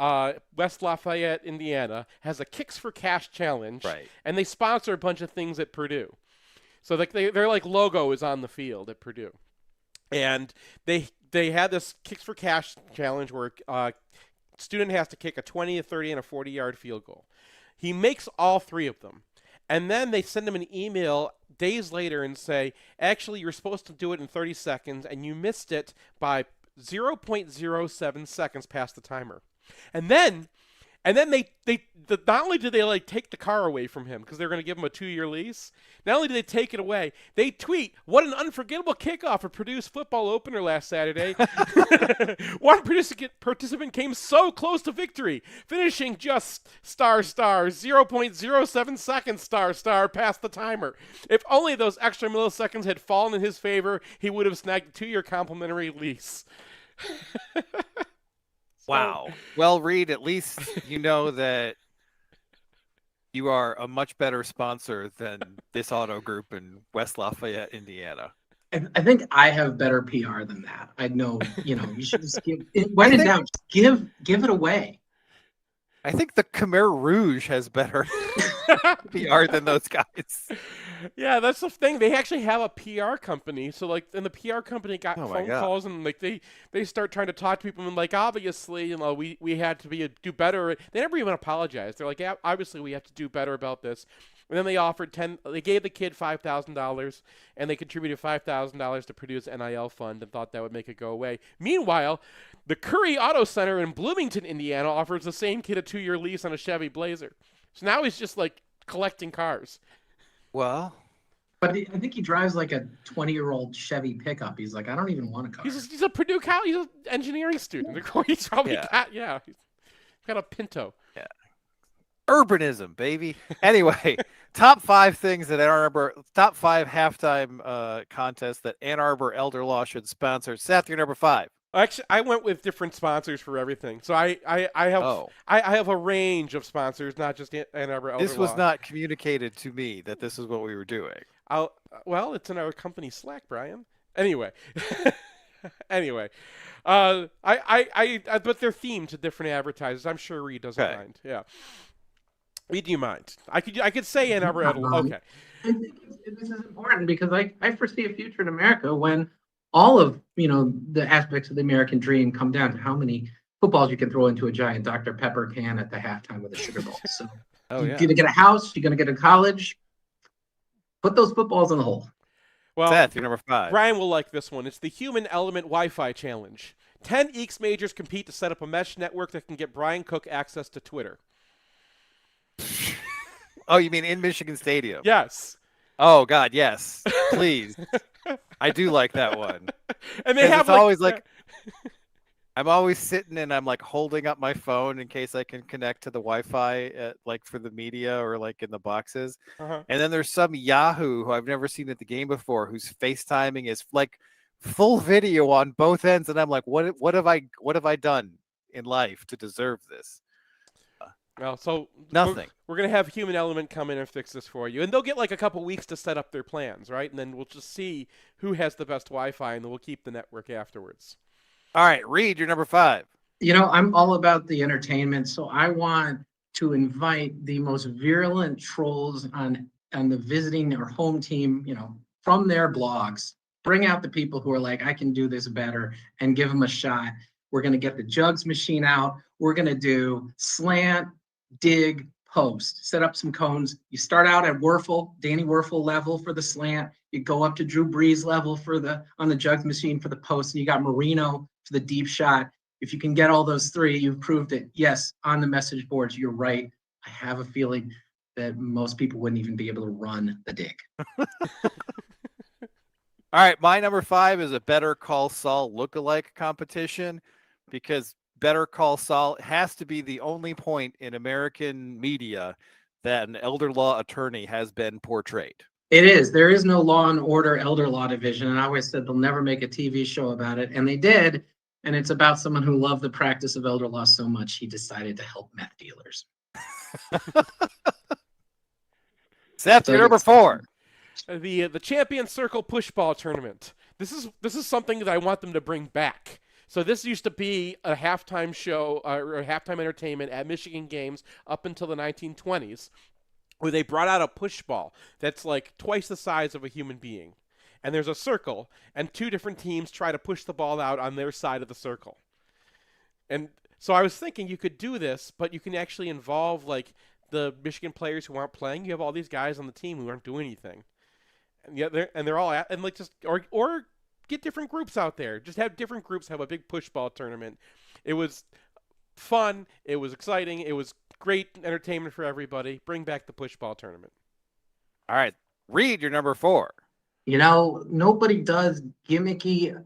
West Lafayette, Indiana, has a Kicks for Cash challenge, right? And they sponsor a bunch of things at Purdue. So their like logo is on the field at Purdue, and they had this Kicks for Cash challenge where student has to kick a 20, a 30, and a 40-yard field goal. He makes all 3 of them, and then they send him an email days later and say, actually, you're supposed to do it in 30 seconds, and you missed it by 0.07 seconds past the timer. And then, And then not only did they like take the car away from him because they're going to give him a 2-year lease, not only did they take it away, they tweet, "What an unforgettable kickoff for Purdue's football opener last Saturday." One participant came so close to victory, finishing just star 0.07 seconds star past the timer. If only those extra milliseconds had fallen in his favor, he would have snagged a 2-year complimentary lease. Wow. Well, Reed, at least you know that you are a much better sponsor than this auto group in West Lafayette, Indiana. I think I have better PR than that. I know, you should just when in doubt, give it away. I think the Khmer Rouge has better PR than those guys. Yeah, that's the thing. They actually have a PR company. So like, and the PR company got phone calls, and like they start trying to talk to people, and like, obviously, we had to do better. They never even apologized. They're like, yeah, obviously we have to do better about this. And then they offered they gave the kid $5,000, and they contributed $5,000 to Purdue's NIL fund, and thought that would make it go away. Meanwhile, the Curry Auto Center in Bloomington, Indiana, offers the same kid a 2-year lease on a Chevy Blazer. So now he's just like collecting cars. Well, but I think he drives like a 20-year-old Chevy pickup. He's like, I don't even want a car. He's a Purdue college. He's an engineering student. He's probably he's got a Pinto. Yeah. Urbanism, baby. Anyway, top 5 things that top 5 halftime contests that Ann Arbor Elder Law should sponsor. Seth, you're number 5. Actually, I went with different sponsors for everything. So I have a range of sponsors, not just Ann Arbor Elder Law. This was not communicated to me that this is what we were doing. Well, it's in our company Slack, Brian. Anyway. But they're themed to different advertisers. I'm sure Reed doesn't mind. Yeah. Reed, do you mind? I could say Ann Arbor Elder Law. Okay. I think this is important because I foresee a future in America when all of the aspects of the American dream come down to how many footballs you can throw into a giant Dr. Pepper can at the halftime of the Sugar Bowl. So you're going to get a house, you're going to get a college, put those footballs in the hole. Well, Seth, you're number 5. Brian will like this one. It's the Human Element Wi-Fi Challenge. 10 EECS majors compete to set up a mesh network that can get Brian Cook access to Twitter. Oh, you mean in Michigan Stadium? Yes. Oh, God, yes. Please. I do like that one. And they have always like I'm always sitting and I'm like holding up my phone in case I can connect to the Wi-Fi like for the media or like in the boxes. And then there's some Yahoo who I've never seen at the game before who's FaceTiming is like full video on both ends, and I'm like, what have I done in life to deserve this? Well, so nothing. We're going to have Human Element come in and fix this for you. And they'll get like a couple weeks to set up their plans, right? And then we'll just see who has the best Wi-Fi, and then we'll keep the network afterwards. All right, Reed, you're number 5. I'm all about the entertainment, so I want to invite the most virulent trolls on the visiting or home team, from their blogs. Bring out the people who are like, I can do this better, and give them a shot. We're going to get the jugs machine out. We're going to do slant, dig, post. Set up some cones. You start out at Danny Werfel level for the slant. You go up to Drew Brees level on the jugs machine for the post, and you got Marino for the deep shot. If you can get all those 3, you've proved it. Yes, on the message boards, you're right. I have a feeling that most people wouldn't even be able to run the dig. All right, my number 5 is a Better Call Saul lookalike competition, because Better Call Saul has to be the only point in American media that an elder law attorney has been portrayed. It is. There is no Law and Order elder law division, and I always said they'll never make a TV show about it, and they did. And it's about someone who loved the practice of elder law so much he decided to help meth dealers. Seth, you're number 4. The Champion Circle Pushball Tournament. This is something that I want them to bring back. So this used to be a halftime show or a halftime entertainment at Michigan games up until the 1920s, where they brought out a push ball that's like twice the size of a human being. And there's a circle, and 2 different teams try to push the ball out on their side of the circle. And so I was thinking you could do this, but you can actually involve like the Michigan players who aren't playing. You have all these guys on the team who aren't doing anything. And yet they're all at, and like just or get different groups out there. Just have different groups have a big push ball tournament. It was fun. It was exciting. It was great entertainment for everybody. Bring back the pushball tournament. All right, Reed, your number 4. Nobody does gimmicky,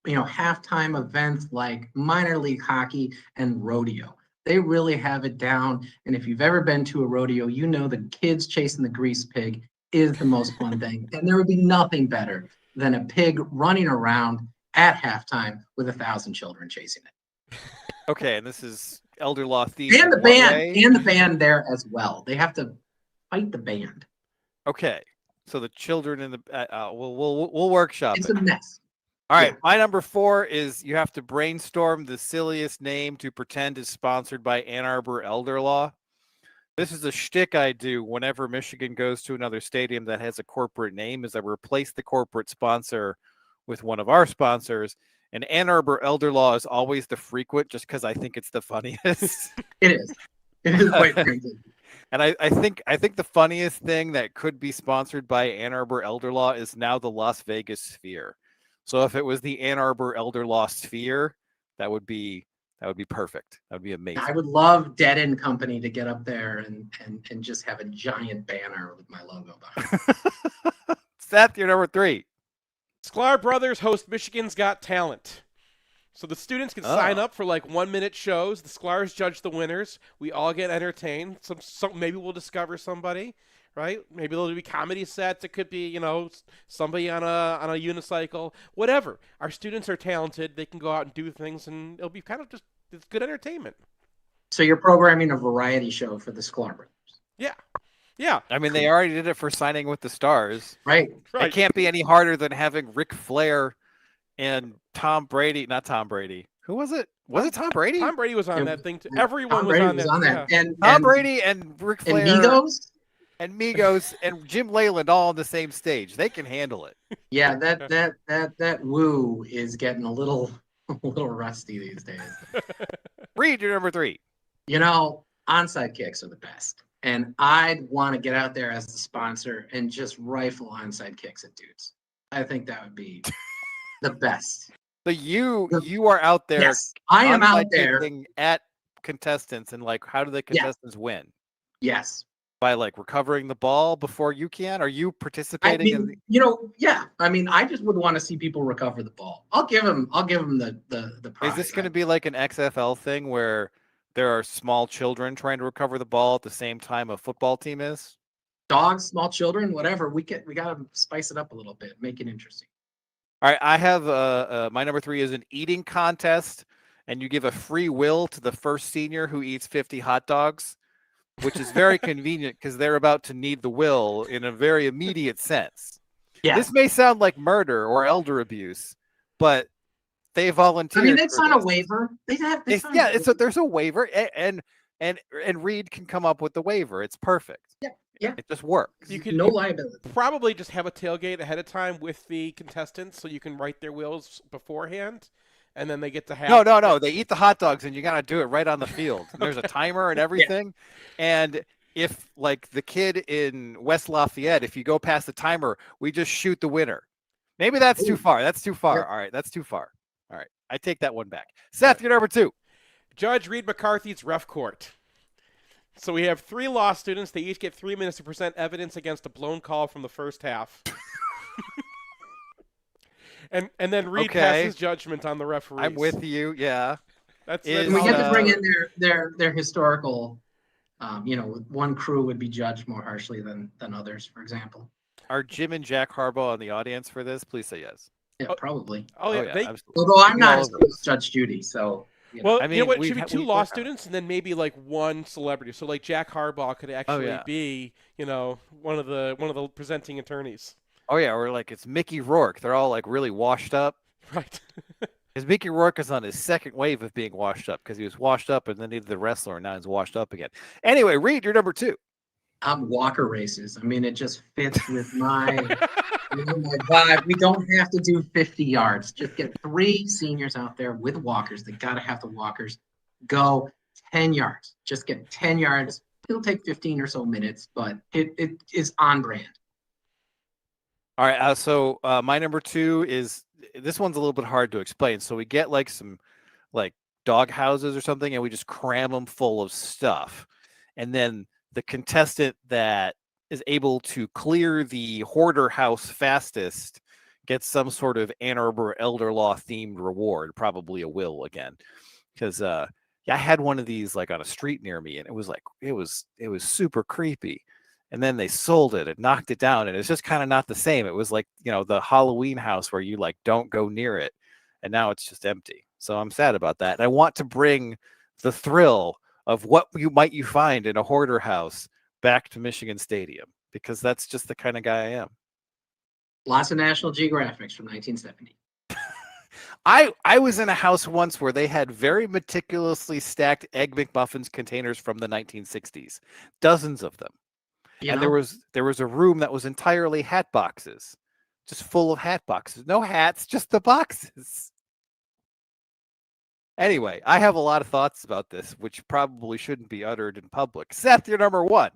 halftime events like minor league hockey and rodeo. They really have it down. And if you've ever been to a rodeo, the kids chasing the grease pig is the most fun thing. And there would be nothing better than a pig running around at halftime with 1,000 children chasing it. Okay, and this is elder law themed. And the band there as well. They have to fight the band. Okay, so the children in the we'll workshop it's it. a mess. All right, my number 4 is you have to brainstorm the silliest name to pretend is sponsored by Ann Arbor Elder Law. This is a shtick I do whenever Michigan goes to another stadium that has a corporate name, is I replace the corporate sponsor with one of our sponsors. And Ann Arbor Elder Law is always the frequent, just because I think it's the funniest. It is. It is quite crazy. And I think the funniest thing that could be sponsored by Ann Arbor Elder Law is now the Las Vegas Sphere. So if it was the Ann Arbor Elder Law Sphere, that would be perfect. That would be amazing. I would love Dead End Company to get up there and just have a giant banner with my logo behind it. Seth, you're number 3. Sklar Brothers host Michigan's Got Talent. So the students can sign up for like 1-minute shows. The Sklars judge the winners. We all get entertained. Some maybe we'll discover somebody, right? Maybe there'll be comedy sets. It could be, somebody on a unicycle, whatever. Our students are talented. They can go out and do things, and it'll be kind of just it's good entertainment. So you're programming a variety show for the Sklar Brothers. Yeah. Yeah. I mean, they already did it for Signing with the Stars. Right. It can't be any harder than having Ric Flair and Tom Brady. Not Tom Brady. Who was it? Was it Tom Brady? Tom Brady was on that thing too. Everyone was on that. Yeah. And Tom Brady and Ric Flair. And Migos and Jim Leyland all on the same stage. They can handle it. Yeah, that woo is getting a little rusty these days. Reed, your number 3. Onside kicks are the best. And I'd want to get out there as the sponsor and just rifle onside kicks at dudes. I think that would be the best. So you are out there. Yes, I am out there at contestants, and how do the contestants win? Yes. By recovering the ball before you can? Are you participating I just would want to see people recover the ball. I'll give them the prize. Is this going to be like an XFL thing where there are small children trying to recover the ball at the same time a football team is? Dogs, small children, whatever. We got to spice it up a little bit, make it interesting. All right, I have my number 3 is an eating contest, and you give a free will to the first senior who eats 50 hot dogs, which is very convenient because they're about to need the will in a very immediate sense. Yeah. This may sound like murder or elder abuse, but they volunteered. I mean, it's on a waiver. There's a waiver, and Reed can come up with the waiver. It's perfect. Yeah. It just works. You can no liability. Probably just have a tailgate ahead of time with the contestants so you can write their wills beforehand, and then they get to have... No. They eat the hot dogs, and you got to do it right on the field. There's a timer and everything. Yeah. And if, the kid in West Lafayette, if you go past the timer, we just shoot the winner. Maybe that's too far. That's too far. Yep. All right, that's too far. All right, I take that one back. Seth, you're number 2. Judge Reed McCarthy's Ref Court. So we have 3 law students. They each get 3 minutes to present evidence against a blown call from the first half. and then Reed passes judgment on the referees. I'm with you. Yeah. We get to bring in their historical. One crew would be judged more harshly than others, for example. Are Jim and Jack Harbaugh in the audience for this? Please say yes. Yeah, probably. Oh yeah. Absolutely. Although I'm not as good as Judge Judy, so. Well, I mean, it should be 2 law students and then maybe 1 celebrity. So Jack Harbaugh could actually be, one of the presenting attorneys. Oh yeah, or it's Mickey Rourke. They're all really washed up. Right. Because Mickey Rourke is on his second wave of being washed up because he was washed up and then needed the wrestler and now he's washed up again. Anyway, Reed, you're number 2. Walker races. I mean, it just fits with my my vibe. We don't have to do 50 yards. Just get 3 seniors out there with walkers. They got to have the walkers go 10 yards. Just get 10 yards. It'll take 15 or so minutes, but it is on brand. All right. So my number 2 is, this one's a little bit hard to explain. So we get some dog houses or something, and we just cram them full of stuff. And then the contestant that is able to clear the hoarder house fastest gets some sort of Ann Arbor elder law themed reward, probably a will again. Because I had one of these like on a street near me, and it was super creepy. And then they sold it and knocked it down, and it's just kind of not the same. It was like, the Halloween house where you like don't go near it, and now it's just empty. So I'm sad about that. And I want to bring the thrill of what you find in a hoarder house back to Michigan Stadium, because that's just the kind of guy I am. Lots of National Geographics from 1970. I was in a house once where they had very meticulously stacked Egg McMuffins containers from the 1960s, dozens of them. There was a room that was entirely hat boxes, just full of hat boxes. No hats, just the boxes. Anyway, I have a lot of thoughts about this, which probably shouldn't be uttered in public. Seth, you're number one.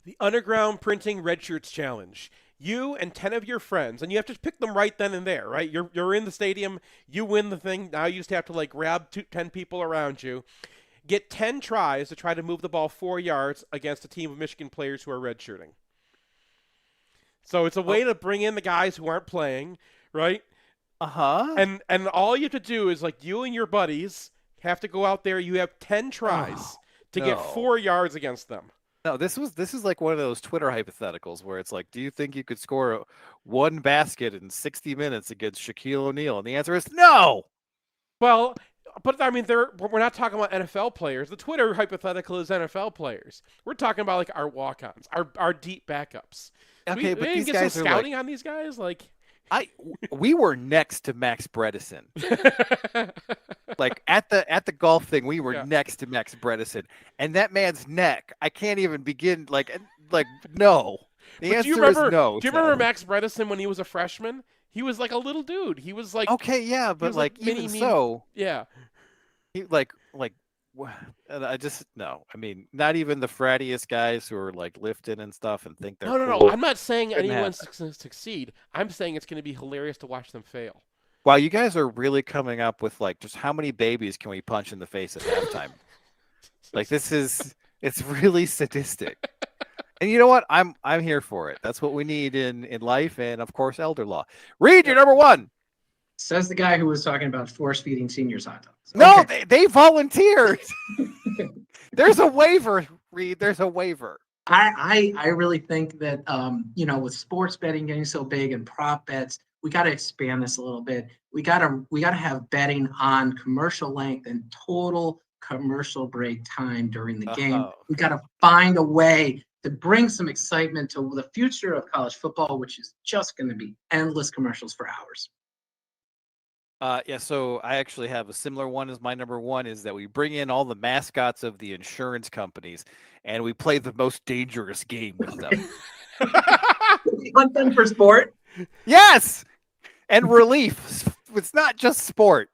The Underground Printing Red Shirts Challenge. You and 10 of your friends, and you have to pick them right then and there, right? You're in the stadium, you win the thing. Now you just have to like grab 10 people around you. Get 10 tries to try to move the ball 4 yards against a team of Michigan players who are redshirting. So it's a way to bring in the guys who aren't playing, right? Uh-huh. And all you have to do is like you and your buddies have to go out there. You have 10 tries to get 4 yards against them. No, this is like one of those Twitter hypotheticals where it's like, do you think you could score one basket in 60 minutes against Shaquille O'Neal? And the answer is no. Well, but I mean, we're not talking about NFL players. The Twitter hypothetical is NFL players. We're talking about like our walk-ons, our deep backups. Okay, we but didn't these get guys some are scouting like, on these guys, like. We were next to Max Bredesen. Like at the golf thing, we were next to Max Bredesen, and that man's neck, I can't even begin. Like no. The answer is no. Do you remember Max Bredesen when he was a freshman? He was like a little dude. He was like but like even so, yeah. He like I just no. I mean, not even the frattiest guys who are like lifting and stuff and think they're No. I'm not saying anyone's succeed. I'm saying it's going to be hilarious to watch them fail. Wow, you guys are really coming up with like just how many babies can we punch in the face at halftime? Like it's really sadistic. And you know what? I'm here for it. That's what we need in life, and of course, elder law. Reed, you're number one. Says the guy who was talking about force feeding seniors hot dogs. No, okay. they volunteered. There's a waiver, Reed. There's a waiver. I really think that with sports betting getting so big and prop bets, we got to expand this a little bit. We got to have betting on commercial length and total commercial break time during the game. We got to find a way to bring some excitement to the future of college football, which is just going to be endless commercials for hours. So I actually have a similar one as my number one, is that we bring in all the mascots of the insurance companies and we play the most dangerous game with them. You want them for sport? Yes! And relief. It's not just sport.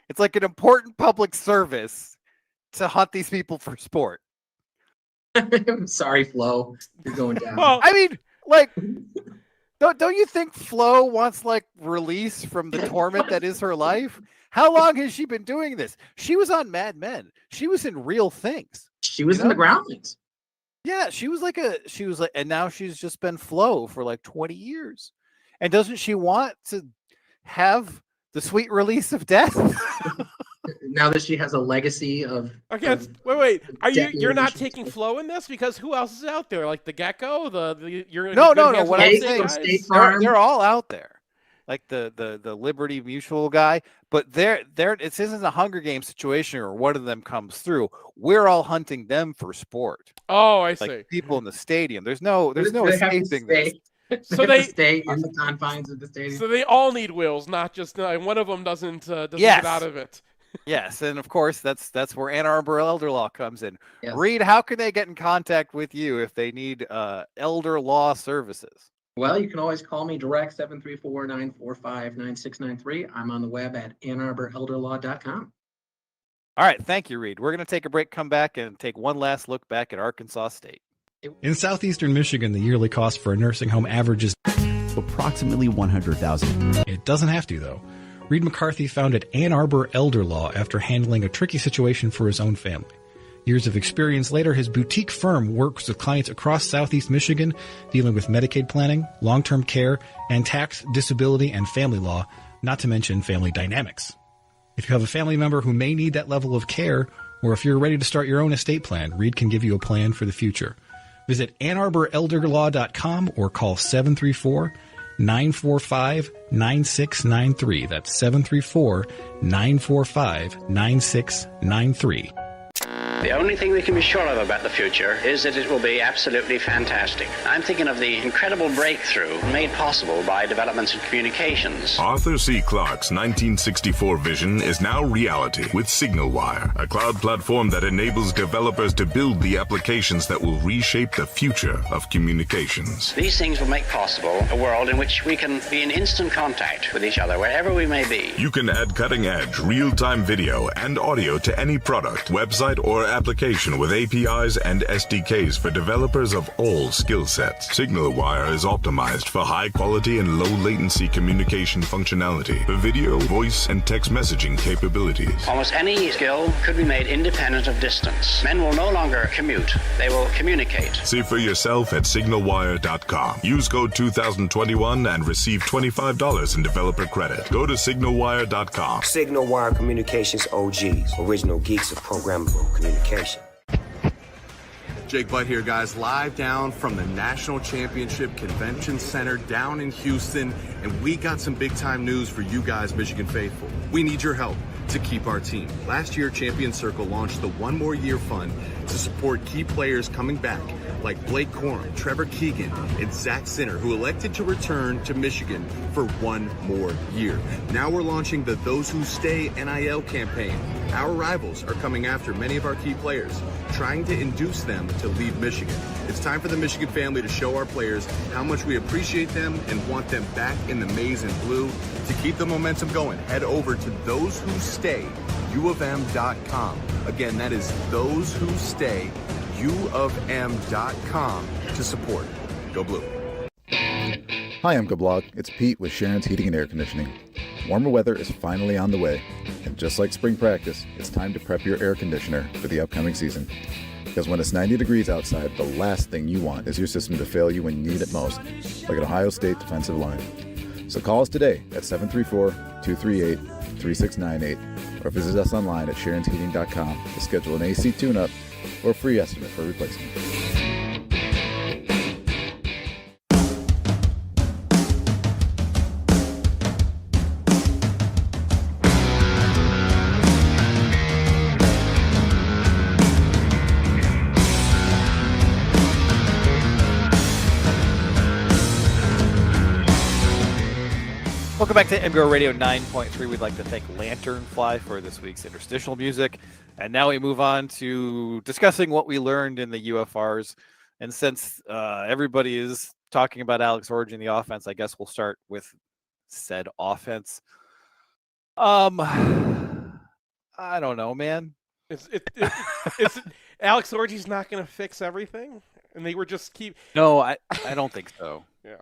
It's like an important public service to hunt these people for sport. I'm sorry, Flo. You're going down. Well, I mean, like... Don't you think Flo wants like release from the torment that is her life? How long has she been doing this? She was on Mad Men. She was in Real Things. She was in the Groundlings. Yeah, and now she's just been Flo for like 20 years. And doesn't she want to have the sweet release of death? Now that she has a legacy of. Okay, wait. You're not taking Flo in this, because who else is out there? Like the Gecko, No. What I'm saying, they're all out there, like the Liberty Mutual guy. But it isn't a Hunger Games situation where one of them comes through. We're all hunting them for sport. Oh, I see. Like people in the stadium. There's no escaping this. So they stay in the confines of the stadium. So they all need wills, not just one of them doesn't get out of it. Yes, and of course that's where Ann Arbor elder law comes in. Yes. Reed, how can they get in contact with you if they need elder law services? Well, you can always call me direct 734-945-9693. I'm on the web at AnnArborElderLaw.com. All right, thank you, Reed. We're going to take a break, come back, and take one last look back at Arkansas State. In southeastern Michigan, the yearly cost for a nursing home averages approximately $100,000. It doesn't have to, though. Reed McCarthy founded Ann Arbor Elder Law after handling a tricky situation for his own family. Years of experience later, his boutique firm works with clients across Southeast Michigan, dealing with Medicaid planning, long-term care, and tax, disability, and family law, not to mention family dynamics. If you have a family member who may need that level of care, or if you're ready to start your own estate plan, Reed can give you a plan for the future. Visit AnnArborElderLaw.com or call 734-945-9693. That's 734-945-9693. The only thing we can be sure of about the future is that it will be absolutely fantastic. I'm thinking of the incredible breakthrough made possible by developments in communications. Arthur C. Clarke's 1964 vision is now reality with SignalWire, a cloud platform that enables developers to build the applications that will reshape the future of communications. These things will make possible a world in which we can be in instant contact with each other wherever we may be. You can add cutting-edge, real-time video and audio to any product, website, or application with APIs and SDKs for developers of all skill sets. SignalWire is optimized for high quality and low latency communication functionality for video, voice, and text messaging capabilities. Almost any skill could be made independent of distance. Men will no longer commute, they will communicate. See for yourself at signalwire.com. Use code 2021 and receive $25 in developer credit. Go to signalwire.com. SignalWire Communications OGs, original geeks of programmable communication. Jake Butt here, guys, live down from the National Championship Convention Center down in Houston, and we got some big-time news for you guys, Michigan faithful. We need your help to keep our team. Last year, Champion Circle launched the One More Year Fund to support key players coming back, like Blake Corum, Trevor Keegan, and Zach Sinner, who elected to return to Michigan for one more year. Now we're launching the Those Who Stay NIL campaign. Our rivals are coming after many of our key players, trying to induce them to leave Michigan. It's time for the Michigan family to show our players how much we appreciate them and want them back in the maize and blue. To keep the momentum going, head over to thosewhostayUofM.com. Again, that is thosewhostayUofM.com to support. Go Blue. Hi, I'm Gablog. It's Pete with Sharon's Heating and Air Conditioning. Warmer weather is finally on the way, and just like spring practice, it's time to prep your air conditioner for the upcoming season. Because when it's 90 degrees outside, the last thing you want is your system to fail you when you need it most, like an Ohio State defensive line. So call us today at 734-238-3698 or visit us online at sharonsheating.com to schedule an AC tune-up or a free estimate for replacement. Welcome back to MGoRadio 9.3. We'd like to thank Lanternfly for this week's interstitial music. And now we move on to discussing what we learned in the UFRs. And since everybody is talking about Alex Orji, the offense, I guess we'll start with said offense. I don't know, man. It's Alex Orji's not going to fix everything, and they were just keep. No, I don't think so. Yeah.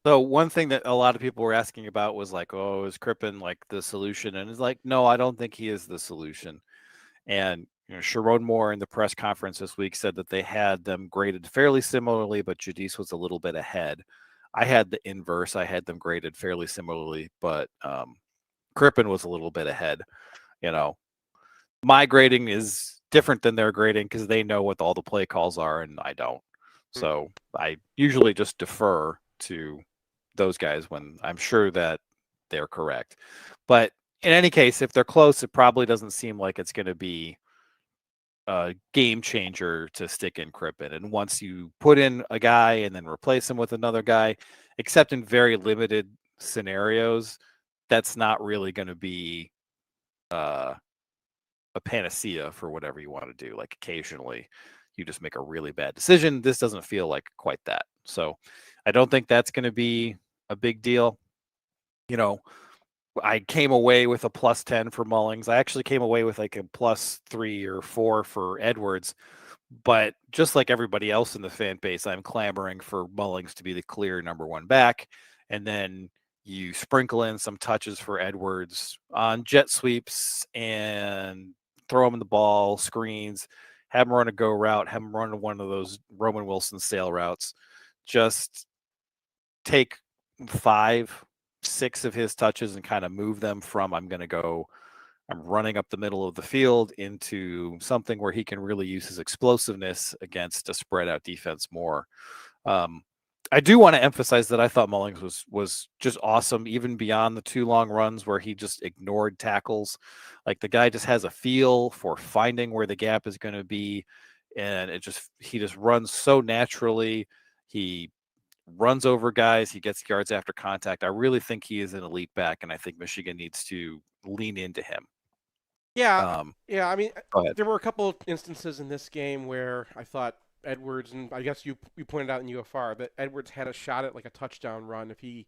So one thing that a lot of people were asking about was like, oh, is Crippen like the solution? And it's like, no, I don't think he is the solution. And Sharon Moore in the press conference this week said that they had them graded fairly similarly, but Jadis was a little bit ahead. I had the inverse. I had them graded fairly similarly, but Crippen was a little bit ahead. My grading is different than their grading because they know what all the play calls are, and I don't. So I usually just defer to those guys when I'm sure that they're correct. But in any case, if they're close, it probably doesn't seem like it's going to be a game changer to stick in Crippen. And once you put in a guy and then replace him with another guy, except in very limited scenarios, that's not really going to be a panacea for whatever you want to do. Like occasionally you just make a really bad decision. This doesn't feel like quite that. So I don't think that's going to be a big deal. I came away with a +10 for Mullings. I actually came away with like a +3 or 4 for Edwards. But just like everybody else in the fan base, I'm clamoring for Mullings to be the clear number one back. And then You sprinkle in some touches for Edwards on jet sweeps and throw him in the ball, screens, have him run a go route, have him run one of those Roman Wilson sail routes. Just take 5, 6 of his touches and kind of move them from I'm running up the middle of the field into something where he can really use his explosiveness against a spread out defense more. I do want to emphasize that I thought Mullings was just awesome, even beyond the 2 long runs where he just ignored tackles. Like the guy just has a feel for finding where the gap is going to be, and he just runs so naturally. He runs over guys. He gets yards after contact. I really think he is an elite back, and I think Michigan needs to lean into him. Yeah, yeah. I mean, Go ahead. there were a couple of instances in this game where I thought Edwards, and I guess you pointed out in UFR that Edwards had a shot at like a touchdown run if he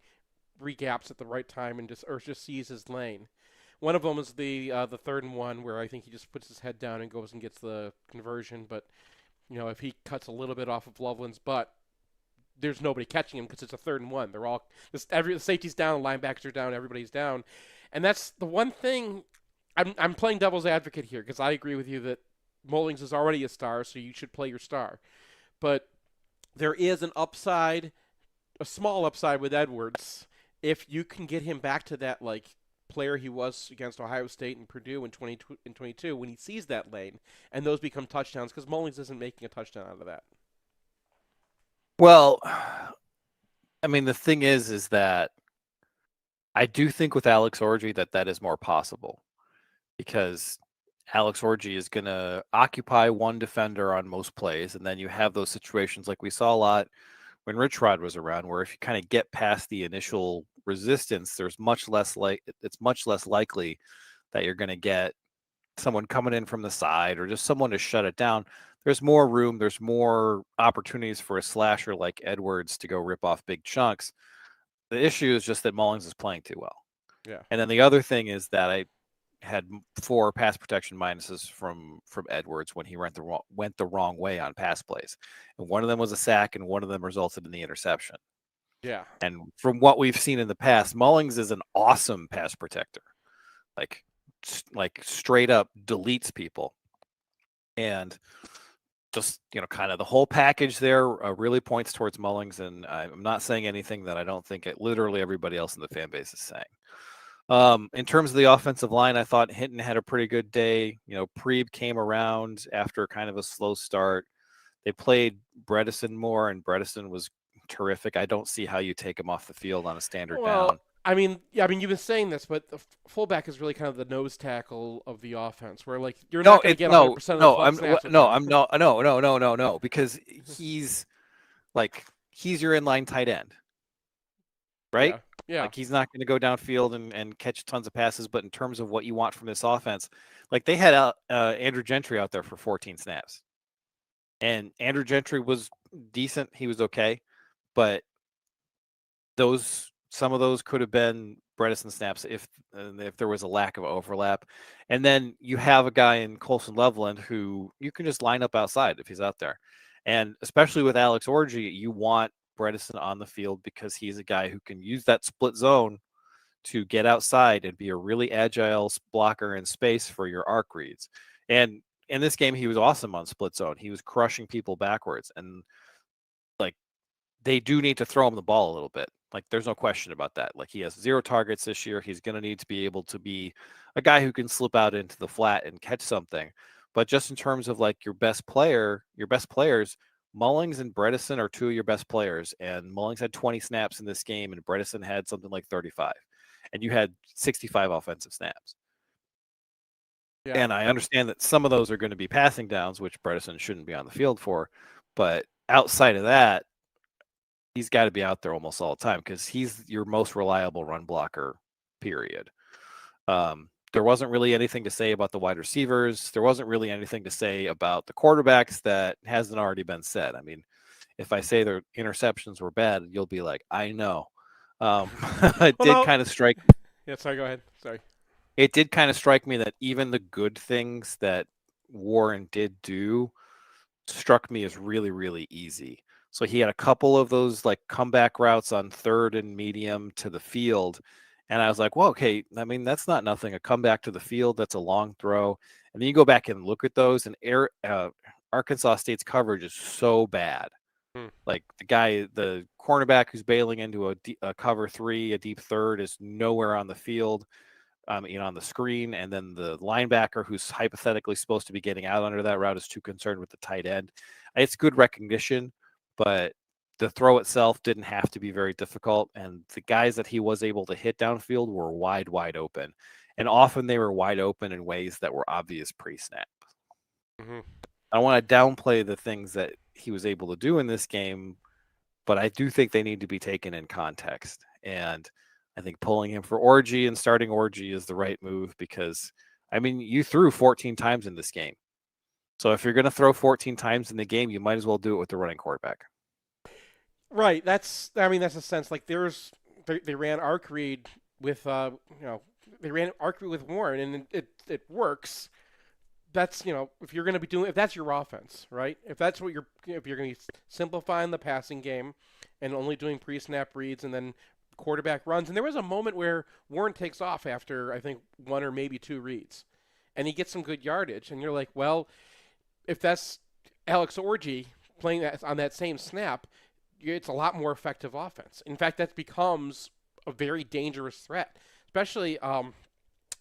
regaps at the right time and just sees his lane. One of them is the 3rd and 1 where I think he just puts his head down and goes and gets the conversion. But if he cuts a little bit off of Loveland's butt, there's nobody catching him because it's a 3rd and 1. They're all the safety's down, the linebackers are down, everybody's down, and that's the one thing. I'm playing devil's advocate here because I agree with you that Mullings is already a star, so you should play your star. But there is an upside, a small upside with Edwards if you can get him back to that like player he was against Ohio State and Purdue in 2022 when he sees that lane, and those become touchdowns because Mullings isn't making a touchdown out of that. Well, I mean, the thing is that I do think with Alex Orji that is more possible because Alex Orji is going to occupy one defender on most plays, and then you have those situations like we saw a lot when Rich Rod was around, where if you kind of get past the initial resistance, it's much less likely that you're going to get someone coming in from the side or just someone to shut it down. There's more room. There's more opportunities for a slasher like Edwards to go rip off big chunks. The issue is just that Mullings is playing too well. Yeah. And then the other thing is that I had 4 pass protection minuses from Edwards when he went the wrong way on pass plays. And one of them was a sack and one of them resulted in the interception. Yeah. And from what we've seen in the past, Mullings is an awesome pass protector. Like straight up deletes people. And just, kind of the whole package there really points towards Mullings. And I'm not saying anything that I don't think literally everybody else in the fan base is saying. In terms of the offensive line, I thought Hinton had a pretty good day. Preeb came around after kind of a slow start. They played Bredesen more, and Bredesen was terrific. I don't see how you take him off the field on a standard down. I mean, you've been saying this, but the fullback is really kind of the nose tackle of the offense, where like you're not going to get 100% of the snaps. No, because he's your inline tight end, right? Yeah. Like he's not going to go downfield and catch tons of passes, but in terms of what you want from this offense, like they had Andrew Gentry out there for 14 snaps, and Andrew Gentry was decent. He was okay, but some of those could have been Bredesen snaps if there was a lack of overlap. And then you have a guy in Colson Loveland who you can just line up outside if he's out there. And especially with Alex Orji, you want Bredesen on the field because he's a guy who can use that split zone to get outside and be a really agile blocker in space for your arc reads. And in this game, he was awesome on split zone. He was crushing people backwards. And they do need to throw him the ball a little bit. Like, there's no question about that. Like, he has 0 targets this year. He's going to need to be able to be a guy who can slip out into the flat and catch something. But just in terms of like your best players, Mullings and Bredesen are 2 of your best players. And Mullings had 20 snaps in this game, and Bredesen had something like 35. And you had 65 offensive snaps. Yeah. And I understand that some of those are going to be passing downs, which Bredesen shouldn't be on the field for. But outside of that, he's got to be out there almost all the time because he's your most reliable run blocker, period. There wasn't really anything to say about the wide receivers. There wasn't really anything to say about the quarterbacks that hasn't already been said. I mean, if I say their interceptions were bad, you'll be like, I know. It did kind of strike. Yeah, sorry, go ahead. Sorry. It did kind of strike me that even the good things that Warren did do struck me as really, really easy. So he had a couple of those like comeback routes on third and medium to the field. And I was like, well, okay, I mean, that's not nothing. A comeback to the field, that's a long throw. And then you go back and look at those, and Arkansas State's coverage is so bad. Like the cornerback who's bailing into a cover 3, a deep third, is nowhere on the field, on the screen. And then the linebacker who's hypothetically supposed to be getting out under that route is too concerned with the tight end. It's good recognition, but the throw itself didn't have to be very difficult. And the guys that he was able to hit downfield were wide open. And often they were wide open in ways that were obvious pre-snap. Mm-hmm. I don't want to downplay the things that he was able to do in this game, but I do think they need to be taken in context. And I think pulling him for Orji and starting Orji is the right move because, I mean, you threw 14 times in this game. So if you're going to throw 14 times in the game, you might as well do it with the running quarterback. Right. That's a sense. Like they ran arc read with they ran arc read with Warren, and it works. That's if you're going to be doing, if that's your offense, right? If that's what if you're going to be simplifying the passing game and only doing pre-snap reads and then quarterback runs. And there was a moment where Warren takes off after I think 1 or maybe 2 reads, and he gets some good yardage. And you're like, well, if that's Alex Orji playing that on that same snap, it's a lot more effective offense. In fact, that becomes a very dangerous threat, especially.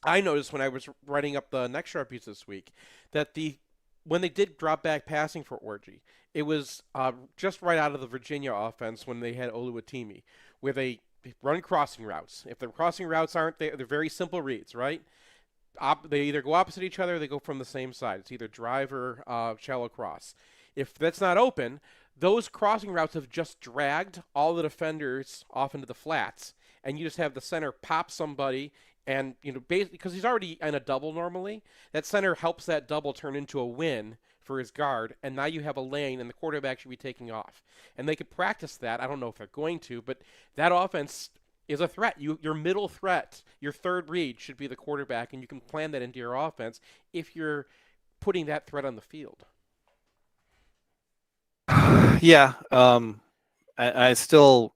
I noticed when I was writing up the next Sharpies this week that when they did drop back passing for Orji, it was just right out of the Virginia offense when they had Oluwatimi, where they run crossing routes. If the crossing routes aren't there, they're very simple reads, right? They either go opposite each other or they go from the same side. It's either drive or shallow cross. If that's not open, those crossing routes have just dragged all the defenders off into the flats, and you just have the center pop somebody. And, basically, because he's already in a double normally, that center helps that double turn into a win for his guard, and now you have a lane, and the quarterback should be taking off. And they could practice that. I don't know if they're going to, but that offense is a threat. Your middle threat, your third read should be the quarterback, and you can plan that into your offense if you're putting that threat on the field. Yeah, I still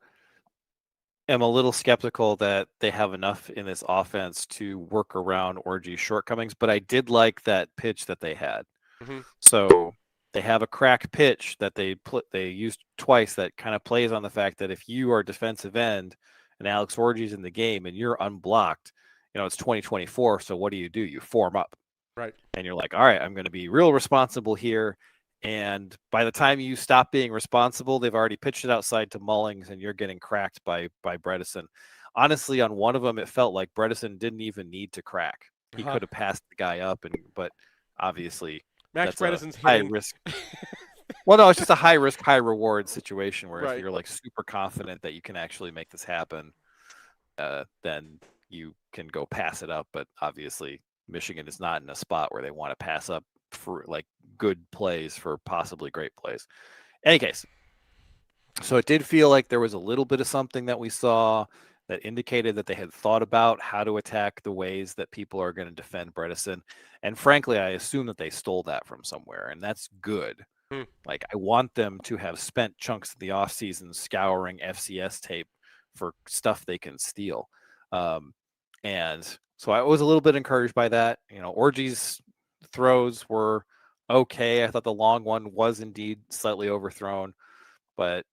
am a little skeptical that they have enough in this offense to work around Orji's shortcomings, but I did like that pitch that they had. Mm-hmm. So they have a crack pitch that they used twice that kind of plays on the fact that if you are defensive end and Alex Orji's in the game and you're unblocked, it's 2024, so what do? You form up. Right. And you're like, all right, I'm going to be real responsible here. And by the time you stop being responsible, they've already pitched it outside to Mullings, and you're getting cracked by Bredesen. Honestly, on one of them, it felt like Bredesen didn't even need to crack. He could have passed the guy up, but obviously Max Bredesen's high risk. Well, no, it's just a high risk, high reward situation where if you're like super confident that you can actually make this happen, then you can go pass it up. But obviously, Michigan is not in a spot where they want to pass up for like good plays for possibly great plays. Any case, so it did feel like there was a little bit of something that we saw that indicated that they had thought about how to attack the ways that people are going to defend Bredesen. And frankly, I assume that they stole that from somewhere, and that's good. Like, I want them to have spent chunks of the offseason scouring FCS tape for stuff they can steal. And so I was a little bit encouraged by that. Orji's throws were okay. I thought the long one was indeed slightly overthrown, but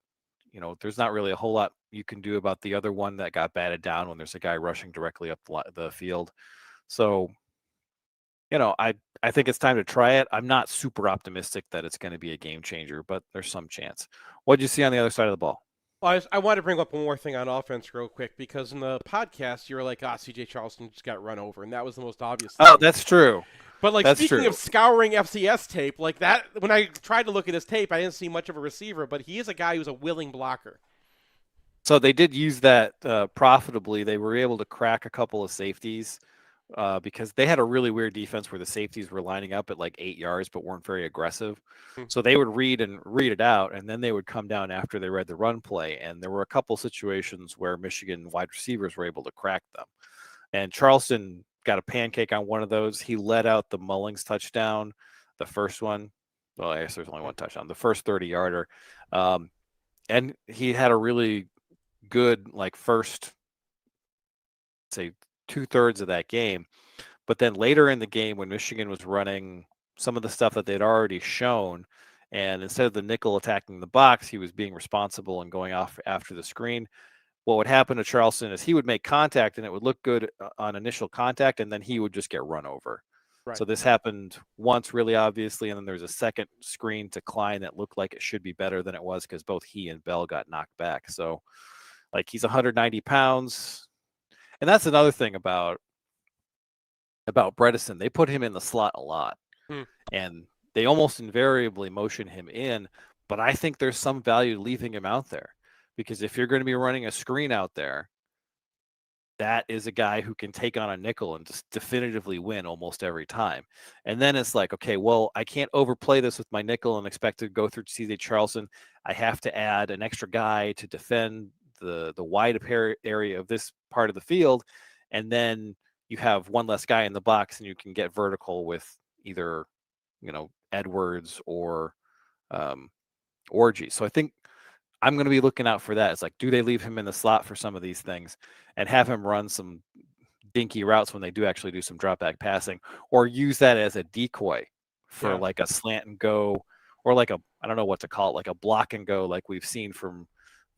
there's not really a whole lot you can do about the other one that got batted down when there's a guy rushing directly up the field. So, I think it's time to try it. I'm not super optimistic that it's going to be a game changer, but there's some chance. What did you see on the other side of the ball? Well, I want to bring up one more thing on offense real quick, because in the podcast, you were like, CJ Charleston just got run over, and that was the most obvious thing. Oh, that's true. But that's speaking true. of scouring FCS tape, like that, when I tried to look at his tape, I didn't see much of a receiver, but he is a guy who's a willing blocker. So they did use that profitably. They were able to crack a couple of safeties because they had a really weird defense where the safeties were lining up at like 8 yards but weren't very aggressive. So they would read it out, and then they would come down after they read the run play. And there were a couple situations where Michigan wide receivers were able to crack them. And Charleston got a pancake on one of those. He let out the Mullings touchdown, the first one. Well, I guess there's only one touchdown. The first 30-yarder. and he had a really good first, say, 2/3 of that game. But then later in the game, when Michigan was running some of the stuff that they'd already shown, and instead of the nickel attacking the box, he was being responsible and going off after the screen. What would happen to Charleston is he would make contact, and it would look good on initial contact, and then he would just get run over. Right. So this happened once really obviously, and then there's a second screen to Klein that looked like it should be better than it was because both he and Bell got knocked back. So he's 190 pounds. And that's another thing about Bredesen. They put him in the slot a lot, and they almost invariably motion him in. But I think there's some value leaving him out there, because if you're going to be running a screen out there, that is a guy who can take on a nickel and just definitively win almost every time. And then it's like, okay, well, I can't overplay this with my nickel and expect to go through CJ Charleston. I have to add an extra guy to defend the wide area of this part of the field, and then you have one less guy in the box, and you can get vertical with either Edwards or Orgy. So I think I'm going to be looking out for that. It's like, do they leave him in the slot for some of these things and have him run some dinky routes when they do actually do some drop back passing, or use that as a decoy for a slant and go, or I don't know what to call it, like a block and go, like we've seen from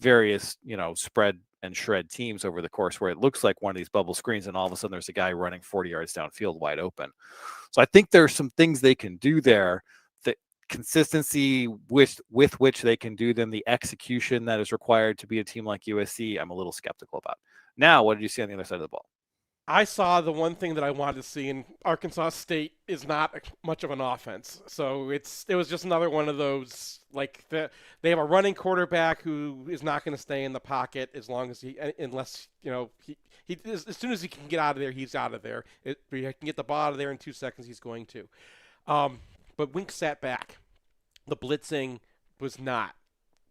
various, spread and shred teams over the course, where it looks like one of these bubble screens and all of a sudden there's a guy running 40 yards downfield wide open. So I think there's some things they can do there. That consistency with which they can do them, the execution that is required to be a team like USC, I'm a little skeptical about. Now, what did you see on the other side of the ball? I saw the one thing that I wanted to see, and Arkansas State is not much of an offense. So it was just another one of those, they have a running quarterback who is not going to stay in the pocket as soon as he can get out of there, he's out of there. If he can get the ball out of there in 2 seconds, he's going to. But Wink sat back. The blitzing was not.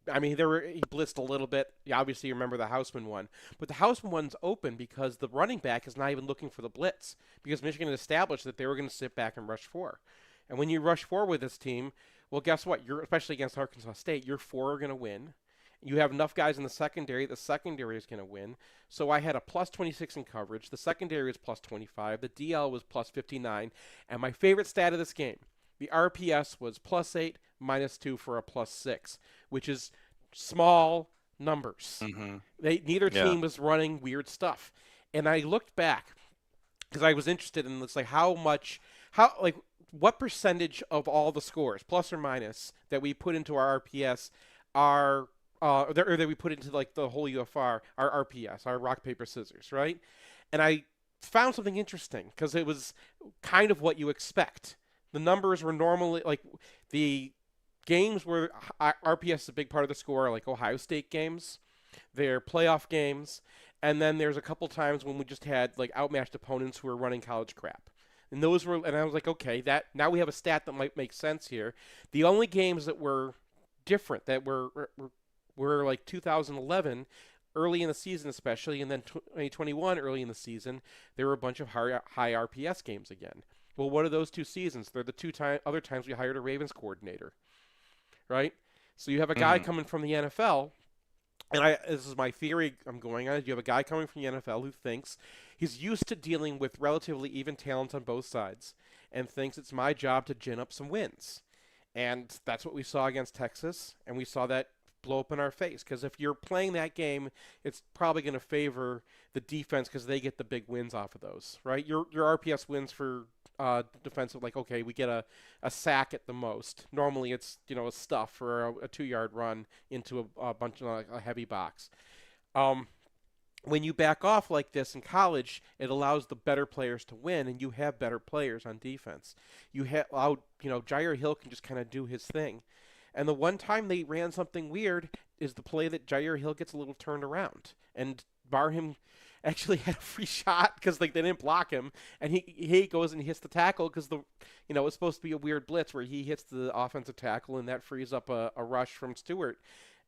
I mean, he blitzed a little bit. You obviously remember the Houseman one. But the Houseman one's open because the running back is not even looking for the blitz, because Michigan established that they were going to sit back and rush 4. And when you rush 4 with this team, well, guess what? Especially against Arkansas State, your 4 are going to win. You have enough guys in the secondary is going to win. So I had a plus 26 in coverage. The secondary was plus 25. The DL was plus 59. And my favorite stat of this game, the RPS was plus 8, minus 2 for a plus 6, which is small numbers. Mm-hmm. Neither team was running weird stuff. And I looked back because I was interested in this, what percentage of all the scores, plus or minus, that we put into our RPS are or that we put into the whole UFR, our RPS, our rock, paper, scissors, right? And I found something interesting because it was kind of what you expect. The numbers were normally the games where RPS is a big part of the score, like Ohio State games, they're playoff games, and then there's a couple times when we just had outmatched opponents who were running college crap. And I was like, okay, that now we have a stat that might make sense here. The only games that were different, that were 2011, early in the season especially, and then 2021 early in the season, there were a bunch of high RPS games again. Well, what are those 2 seasons? They're the other times we hired a Ravens coordinator, right? So you have a guy coming from the NFL, and this is my theory I'm going on. You have a guy coming from the NFL who thinks he's used to dealing with relatively even talent on both sides, and thinks it's my job to gin up some wins. And that's what we saw against Texas, and we saw that blow up in our face, because if you're playing that game, it's probably going to favor the defense because they get the big wins off of those, right? Your RPS wins for defensive, okay, we get a sack at the most. Normally it's a stuff or a 2-yard run into a bunch of a heavy box. When you back off like this in college, it allows the better players to win, and you have better players on defense. You have Jair Hill can just kind of do his thing. And the one time they ran something weird is the play that Jair Hill gets a little turned around, and Barham actually had a free shot because they didn't block him, and he goes and hits the tackle because it's supposed to be a weird blitz where he hits the offensive tackle, and that frees up a rush from Stewart,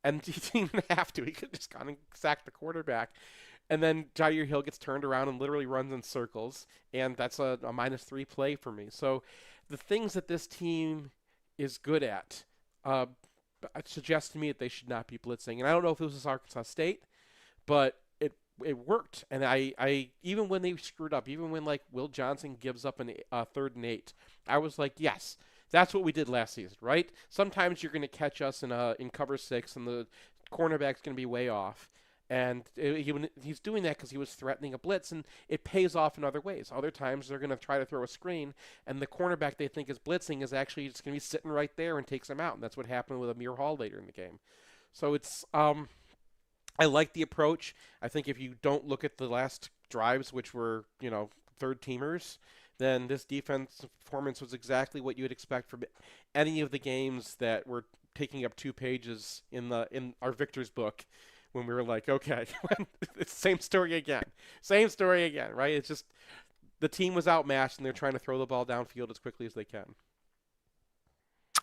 and he didn't even have to. He could just gone and sacked the quarterback, and then Jair Hill gets turned around and literally runs in circles, and that's a -3 play for me. So the things that this team is good at, suggests to me that they should not be blitzing. And I don't know if this was Arkansas State, but it worked. And I even when they screwed up, even when like Will Johnson gives up a 3rd and 8, I was like, yes, that's what we did last season, right? Sometimes you're going to catch us in cover 6, and the cornerback's going to be way off. And he's doing that because he was threatening a blitz, and it pays off in other ways. Other times they're going to try to throw a screen, and the cornerback they think is blitzing is actually just going to be sitting right there and takes him out. And that's what happened with Amir Hall later in the game. So it's I like the approach. I think if you don't look at the last drives, which were 3rd teamers, then this defensive performance was exactly what you would expect from any of the games that were taking up 2 pages in our Victor's book. When we were like, okay, it's same story again, right? It's just the team was outmatched, and they're trying to throw the ball downfield as quickly as they can.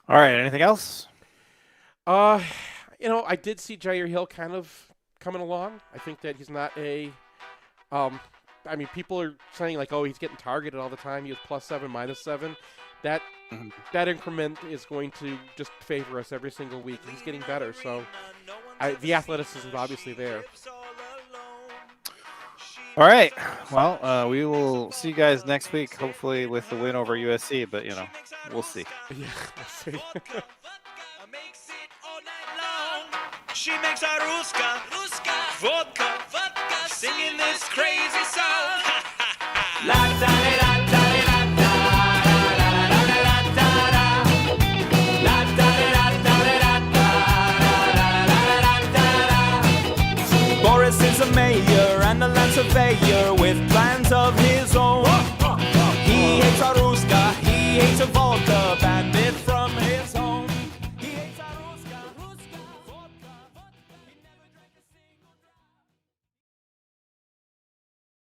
All right, anything else? I did see Jair Hill kind of coming along. I think that he's not people are saying like, oh, he's getting targeted all the time. He was +7, -7. That increment is going to just favor us every single week. He's getting better, so the athleticism is obviously there. All right. Well, we will see you guys next week, hopefully with the win over USC, but, we'll see. Yeah, we'll see. She makes a ruska, vodka, singing this crazy song. La da da da da da da da da. La da da da da da da. Boris is a mayor and a land surveyor with plans of his